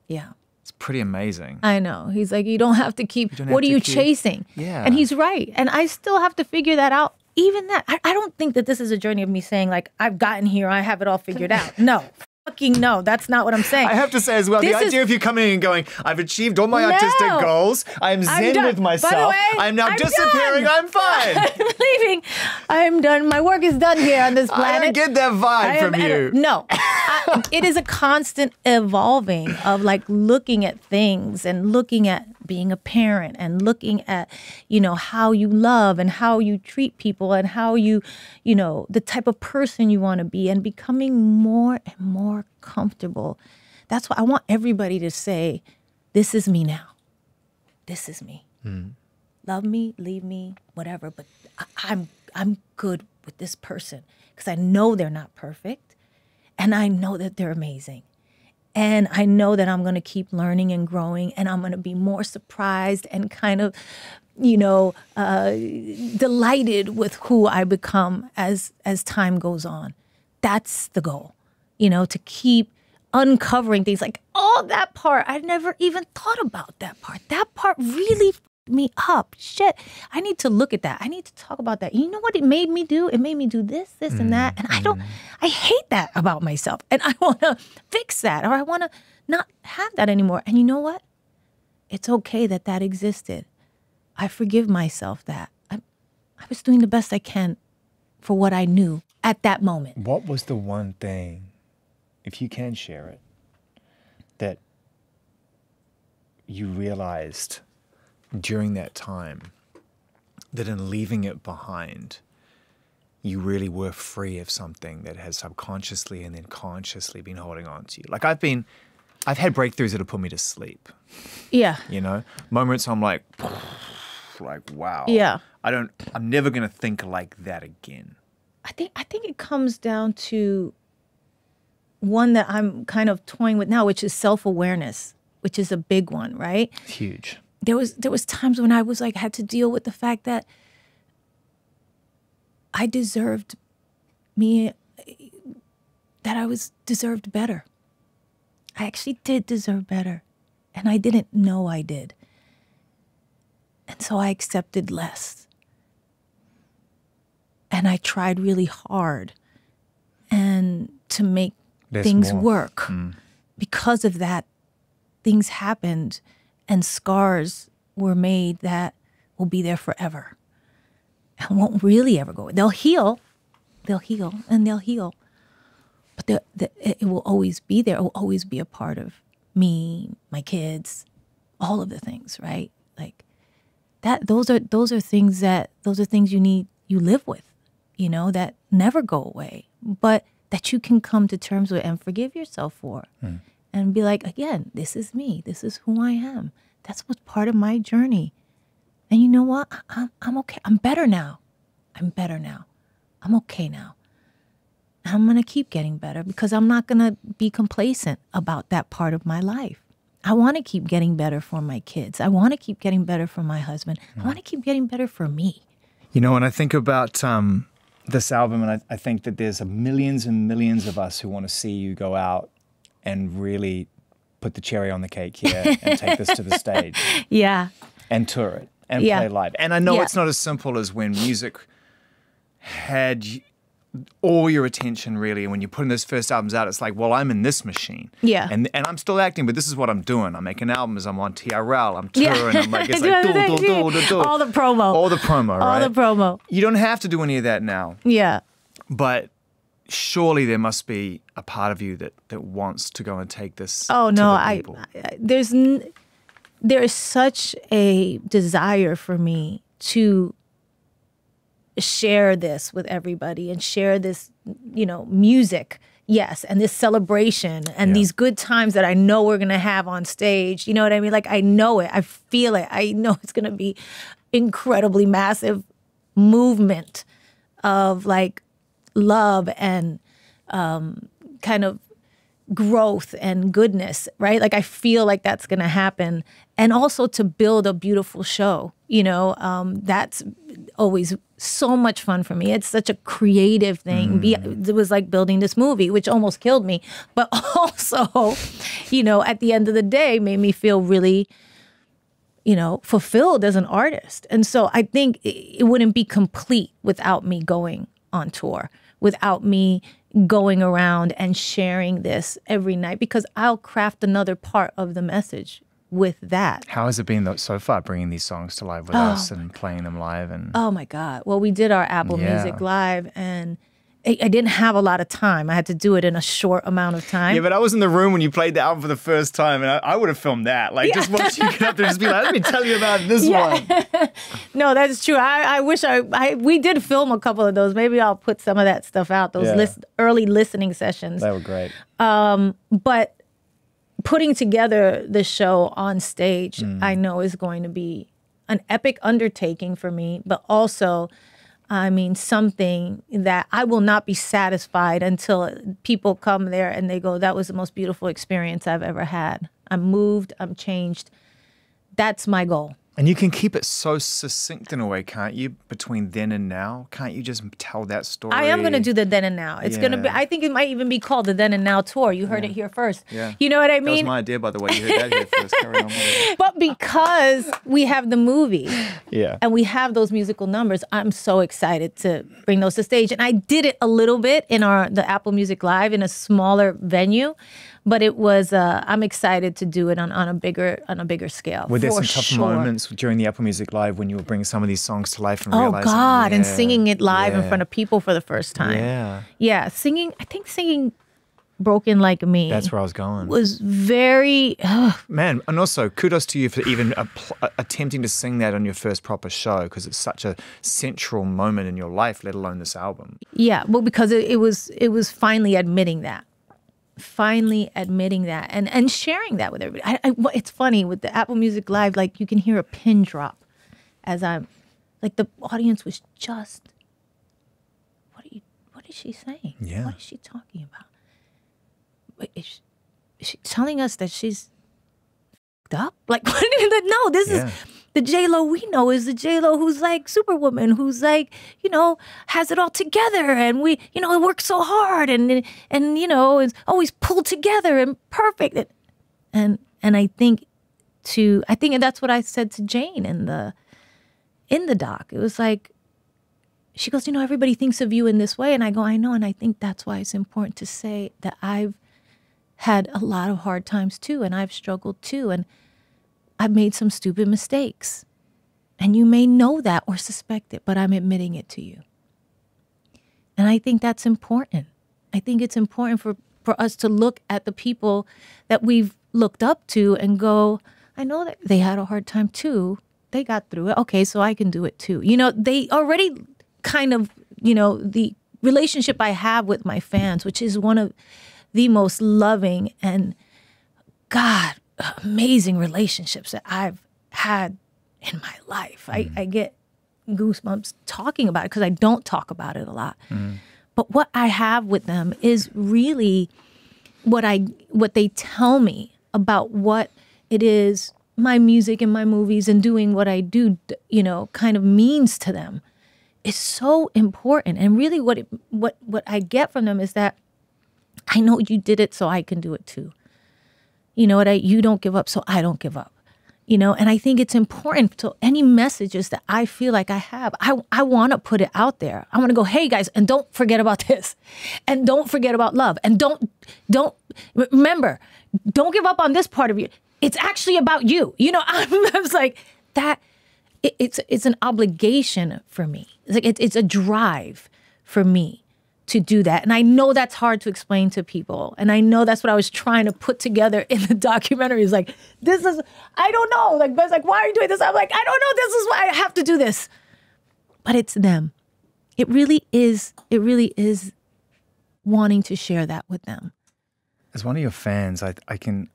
It's pretty amazing. I know. He's like, you don't have to keep, what are you chasing? Yeah. And he's right. And I still have to figure that out. Even that, I don't think that this is a journey of me saying, like, I've gotten here, I have it all figured out. No, fucking no. That's not what I'm saying. I have to say as well, the idea of you coming in and going, I've achieved all my artistic goals, I'm zen with myself, by the way, I'm now disappearing, done. I'm fine. I'm leaving. I'm done. My work is done here on this planet. I don't get that vibe from you. No. It is a constant evolving of, like, looking at things and looking at being a parent and looking at, you know, how you love and how you treat people and how you know, the type of person you want to be, and becoming more and more comfortable. That's why I want everybody to say, this is me now. This is me. Love me, leave me, whatever. But I'm good with this person because I know they're not perfect. And I know that they're amazing. And I know that I'm going to keep learning and growing, and I'm going to be more surprised and kind of, you know, delighted with who I become as time goes on. That's the goal, you know, to keep uncovering things like, oh, that part, I never even thought about that part. That part really me up. Shit, I need to look at that. I need to talk about that. You know what it made me do? It made me do this, and that. And I hate that about myself. And I want to fix that, or I want to not have that anymore. And you know what? It's okay that that existed. I forgive myself that. I was doing the best I can for what I knew at that moment. What was the one thing, if you can share it, that you realized during that time that in leaving it behind, you really were free of something that has subconsciously and then consciously been holding on to you? Like I've had breakthroughs that have put me to sleep. Yeah. You know, moments I'm like, wow. Yeah. I'm never going to think like that again. I think it comes down to one that I'm kind of toying with now, which is self-awareness, which is a big one, right? Huge. There was times when I was like, had to deal with the fact that I deserved better. I actually did deserve better, and I didn't know I did. And so I accepted less. And I tried really hard and to make things work. Because of that, things happened and scars were made that will be there forever and won't really ever go away. They'll heal, and they'll heal. But it will always be there. It will always be a part of me, my kids, all of the things, right? Like that. Those are things you live with, you know, that never go away, but that you can come to terms with and forgive yourself for. And be like, again, this is me. This is who I am. That's what's part of my journey. And you know what? I'm okay. I'm better now. I'm okay now. And I'm going to keep getting better because I'm not going to be complacent about that part of my life. I want to keep getting better for my kids. I want to keep getting better for my husband. I want to keep getting better for me. You know, when I think about this album, and I think that there's millions and millions of us who want to see you go out and really put the cherry on the cake here and take this to the stage. Yeah. And tour it and play live. And I know it's not as simple as when music had all your attention, really. And when you're putting those first albums out, it's like, well, I'm in this machine. Yeah. And I'm still acting, but this is what I'm doing. I'm making albums. I'm on TRL. I'm touring. I'm like, it's like, do. All the promo. All the promo, right? All the promo. You don't have to do any of that now. Yeah. But surely there must be a part of you that wants to go and take this to the people. There is such a desire for me to share this with everybody and share this, music, yes, and this celebration and these good times that I know we're going to have on stage. You know what I mean? Like, I know it. I feel it. I know it's going to be incredibly massive movement of like love and kind of growth and goodness, right? Like, I feel like that's going to happen. And also to build a beautiful show, that's always so much fun for me. It's such a creative thing. It was like building this movie, which almost killed me, but also, at the end of the day, made me feel really, fulfilled as an artist. And so I think it wouldn't be complete without me going on tour, without me going around and sharing this every night, because I'll craft another part of the message with that. How has it been so far, bringing these songs to life with us and playing them live? And oh my God. Well, we did our Apple Music Live, and I didn't have a lot of time. I had to do it in a short amount of time. Yeah, but I was in the room when you played the album for the first time, and I would have filmed that. Like, just watching you get up there and just be like, let me tell you about this one. No, that's true. I wish we did film a couple of those. Maybe I'll put some of that stuff out, those early listening sessions. They were great. But putting together the show on stage, I know is going to be an epic undertaking for me, but also, something that I will not be satisfied until people come there and they go, that was the most beautiful experience I've ever had. I'm moved, I'm changed. That's my goal. And you can keep it so succinct in a way, can't you? Between then and now, can't you just tell that story? I am going to do the then and now. It's going to be. I think it might even be called the Then and Now tour. You heard it here first. Yeah. You know what I mean? That was my idea, by the way. You heard that here first. Carry on. But because we have the movie, and we have those musical numbers, I'm so excited to bring those to stage. And I did it a little bit in the Apple Music Live in a smaller venue. But it was, I'm excited to do it on a bigger scale. Were there some tough moments during the Apple Music Live when you were bringing some of these songs to life and realizing? Oh God, and singing it live in front of people for the first time. Yeah, singing Broken Like Me. That's where I was going. Was very... Man, and also kudos to you for even attempting to sing that on your first proper show, because it's such a central moment in your life, let alone this album. Yeah, well, because it was finally admitting that. And sharing that with everybody. It's funny with the Apple Music Live, like you can hear a pin drop as I'm like, the audience was just, what is she saying? Yeah. What is she talking about? Wait, is she telling us that she's f***ed up? Like, no, this is the J-Lo we know is the J-Lo who's like Superwoman, who's like, has it all together, and we, it works so hard and is always pulled together and perfect. And I think that's what I said to Jane in the doc. It was like, she goes, everybody thinks of you in this way. And I go, I know. And I think that's why it's important to say that I've had a lot of hard times too. And I've struggled too. And I've made some stupid mistakes. And you may know that or suspect it, but I'm admitting it to you. And I think that's important. I think it's important for us to look at the people that we've looked up to and go, I know that they had a hard time too. They got through it. Okay, so I can do it too. They already kind of, the relationship I have with my fans, which is one of the most loving and, God, amazing relationships that I've had in my life. I get goosebumps talking about it because I don't talk about it a lot. But what I have with them is really what they tell me about what it is my music and my movies and doing what I do, kind of means to them. Is so important. And really what I get from them is that I know you did it so I can do it too. You know what? You don't give up, so I don't give up. You know, and I think it's important to any messages that I feel like I have. I want to put it out there. I want to go, hey guys, and don't forget about this, and don't forget about love, and don't remember, don't give up on this part of you. It's actually about you. You know, I was like that. It's an obligation for me. It's like it's a drive for me to do that. And I know that's hard to explain to people. And I know that's what I was trying to put together in the documentary. It's like, this is, I don't know. Like, Ben's like, why are you doing this? I'm like, I don't know. This is why I have to do this. But it's them. It really is wanting to share that with them. As one of your fans, I can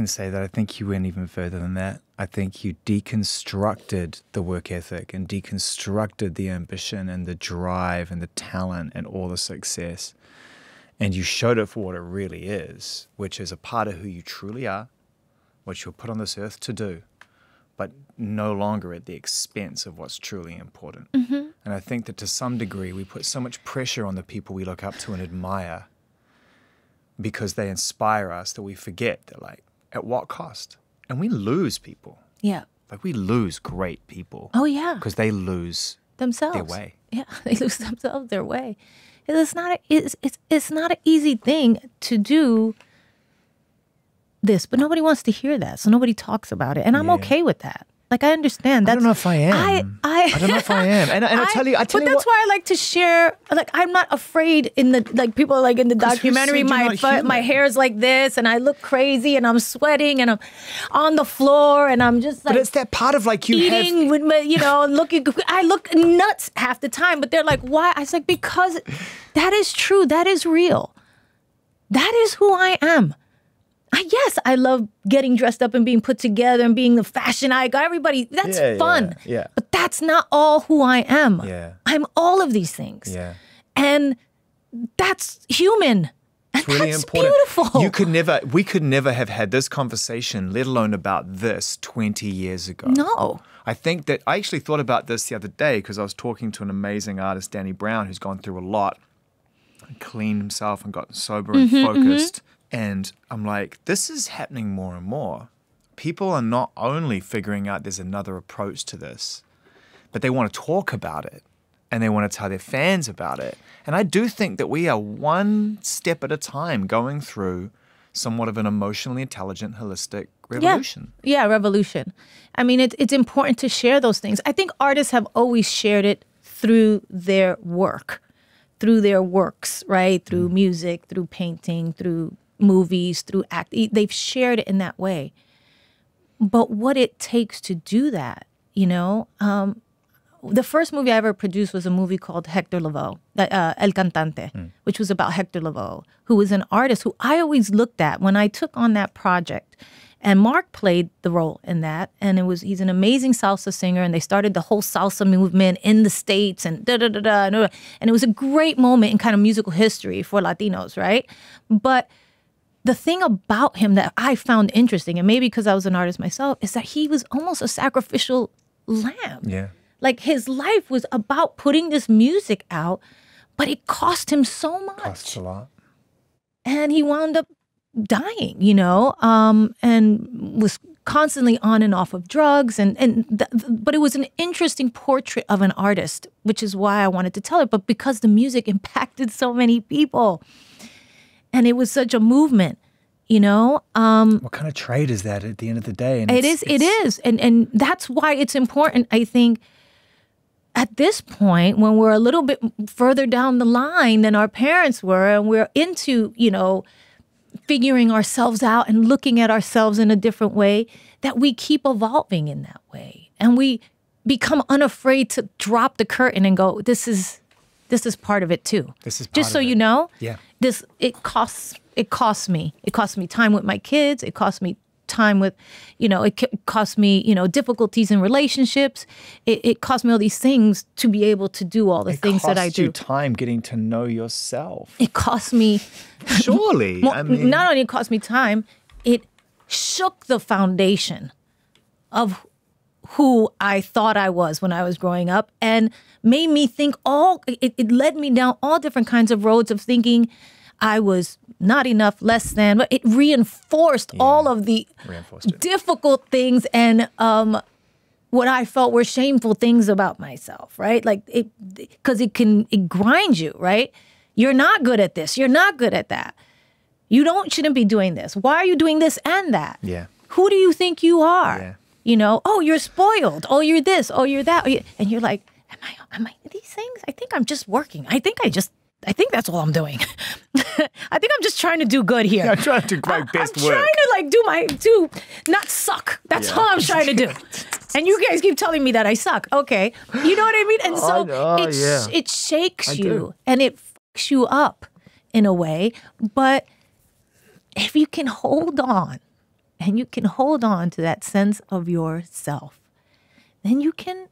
say that I think you went even further than that. I think you deconstructed the work ethic and deconstructed the ambition and the drive and the talent and all the success. And you showed it for what it really is, which is a part of who you truly are, what you're put on this earth to do, but no longer at the expense of what's truly important. Mm-hmm. And I think that to some degree, we put so much pressure on the people we look up to and admire because they inspire us that we forget that, like, at what cost? And we lose people. Yeah. Like, we lose great people. Oh, yeah. Because they lose themselves. Their way. Yeah, they lose themselves their way. It's not an easy thing to do this, but nobody wants to hear that, so nobody talks about it. And I'm okay with that. Like, I understand. I don't know if I am. I don't know if I am. And I tell you but that's why I like to share. Like, I'm not afraid in the, like, people are like in the documentary, my hair's like this and I look crazy and I'm sweating and I'm on the floor and I'm just like. But it's that part of like you eating with my, you know, looking. I look nuts half the time, but they're like, why? I was like, because that is true. That is real. That is who I am. Yes, I love getting dressed up and being put together and being the fashion icon. Everybody, that's fun. Yeah. But that's not all who I am. Yeah. I'm all of these things. Yeah. And that's human. It's really that's important. Beautiful. We could never have had this conversation, let alone about this 20 years ago. No. I think that I actually thought about this the other day because I was talking to an amazing artist, Danny Brown, who's gone through a lot, cleaned himself and gotten sober and focused. Mm-hmm. And I'm like, this is happening more and more. People are not only figuring out there's another approach to this, but they want to talk about it and they want to tell their fans about it. And I do think that we are one step at a time going through somewhat of an emotionally intelligent, holistic revolution. Yeah, revolution. I mean, it's important to share those things. I think artists have always shared it through their work, through their works, right? Through music, through painting, through movies, through acting. They've shared it in that way. But what it takes to do that, you know, the first movie I ever produced was a movie called Hector Lavoe, El Cantante, which was about Hector Lavoe, who was an artist who I always looked at when I took on that project. And Mark played the role in that. And he's an amazing salsa singer. And they started the whole salsa movement in the States and da-da-da-da. And it was a great moment in kind of musical history for Latinos, right? But the thing about him that I found interesting, and maybe because I was an artist myself, is that he was almost a sacrificial lamb. Yeah. Like, his life was about putting this music out, but it cost him so much. Costs a lot. And he wound up dying, you know, and was constantly on and off of drugs. But it was an interesting portrait of an artist, which is why I wanted to tell it. But because the music impacted so many people. And it was such a movement, you know. What kind of trade is that at the end of the day? And it is. And that's why it's important, I think, at this point, when we're a little bit further down the line than our parents were, and we're into, you know, figuring ourselves out and looking at ourselves in a different way, that we keep evolving in that way. And we become unafraid to drop the curtain and go, this is part of it too. This is part just so of it. You know. Yeah. It costs me. It costs me time with my kids. It costs me time with, you know, it costs me, you know, difficulties in relationships. It costs me all these things to be able to do all the things that I do. It costs you time getting to know yourself. It costs me. Surely. I mean, not only it cost me time, it shook the foundation of who I thought I was when I was growing up and made me think it led me down all different kinds of roads of thinking I was not enough, less than, but it reinforced all of the difficult things and what I felt were shameful things about myself, right? Like because it grinds you, right? You're not good at this. You're not good at that. You shouldn't be doing this. Why are you doing this and that? Yeah. Who do you think you are? Yeah. You know, oh, you're spoiled. Oh, you're this. Oh, you're that. And you're like, am I these things? I think I'm just working. I think that's all I'm doing. I think I'm just trying to do good here. Yeah, I'm trying to do my best work. I'm trying to not suck. That's all I'm trying to do. And you guys keep telling me that I suck. Okay. You know what I mean? And so it shakes you and it fucks you up in a way. But if you can hold on and you can hold on to that sense of yourself, then you can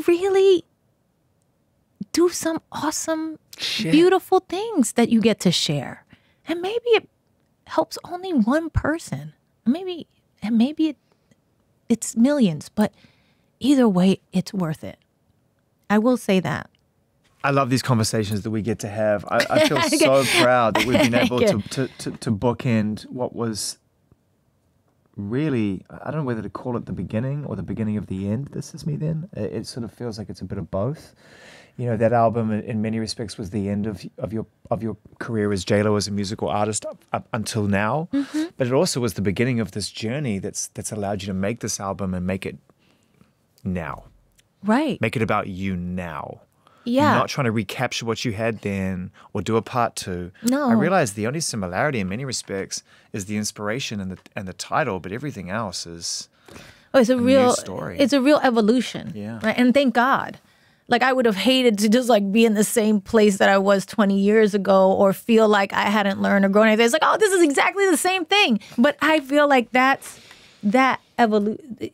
really do some awesome, beautiful things that you get to share. And maybe it helps only one person. Maybe it's millions, but either way, it's worth it. I will say that. I love these conversations that we get to have. I feel so proud that we've been able to bookend what was really, I don't know whether to call it the beginning or the beginning of the end. This Is Me Then. It sort of feels like it's a bit of both. You know, that album in many respects was the end of your career as J-Lo as a musical artist up until now. Mm-hmm. But it also was the beginning of this journey that's allowed you to make this album and make it now. Right. Make it about you now. Yeah. Not trying to recapture what you had then or do a part 2. No. I realize the only similarity in many respects is the inspiration and the title, but everything else is it's a real new story. It's a real evolution. Yeah. Right? And thank God. Like I would have hated to just like be in the same place that I was 20 years ago or feel like I hadn't learned or grown anything. It's like, oh, this is exactly the same thing. But I feel like that evolution.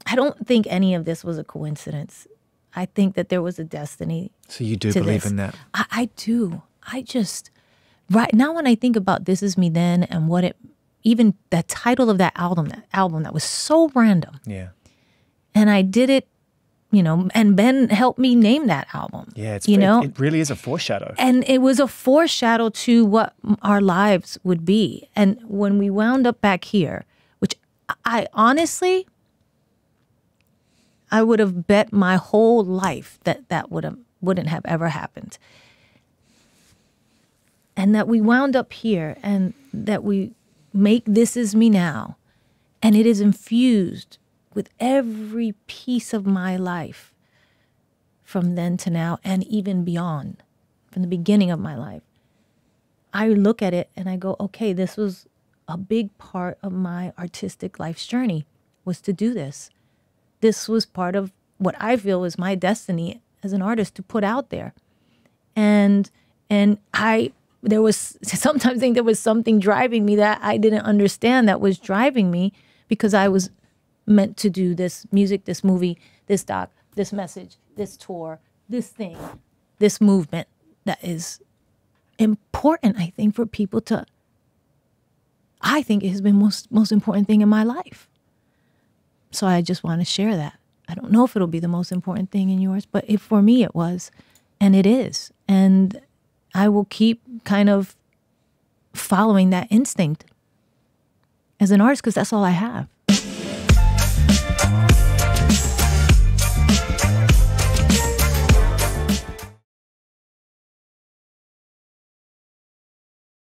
I don't think any of this was a coincidence. I think that there was a destiny. So you do believe in that? I do. I just, right now when I think about This Is Me Then and even the title of that album that was so random. Yeah. And I did it, you know, and Ben helped me name that album. Yeah, it really is a foreshadow. And it was a foreshadow to what our lives would be. And when we wound up back here, which I honestly, I would have bet my whole life that wouldn't have ever happened. And that we wound up here and that we make This Is Me Now. And it is infused with every piece of my life from then to now and even beyond, from the beginning of my life. I look at it and I go, okay, this was a big part of my artistic life's journey, was to do this. This was part of what I feel is my destiny as an artist to put out there. And there was something driving me that I didn't understand that was driving me because I was meant to do this music, this movie, this doc, this message, this tour, this thing, this movement that is important, I think, for people to, I think it has been most important thing in my life. So I just want to share that. I don't know if it'll be the most important thing in yours, but for me it was, and it is. And I will keep kind of following that instinct as an artist because that's all I have.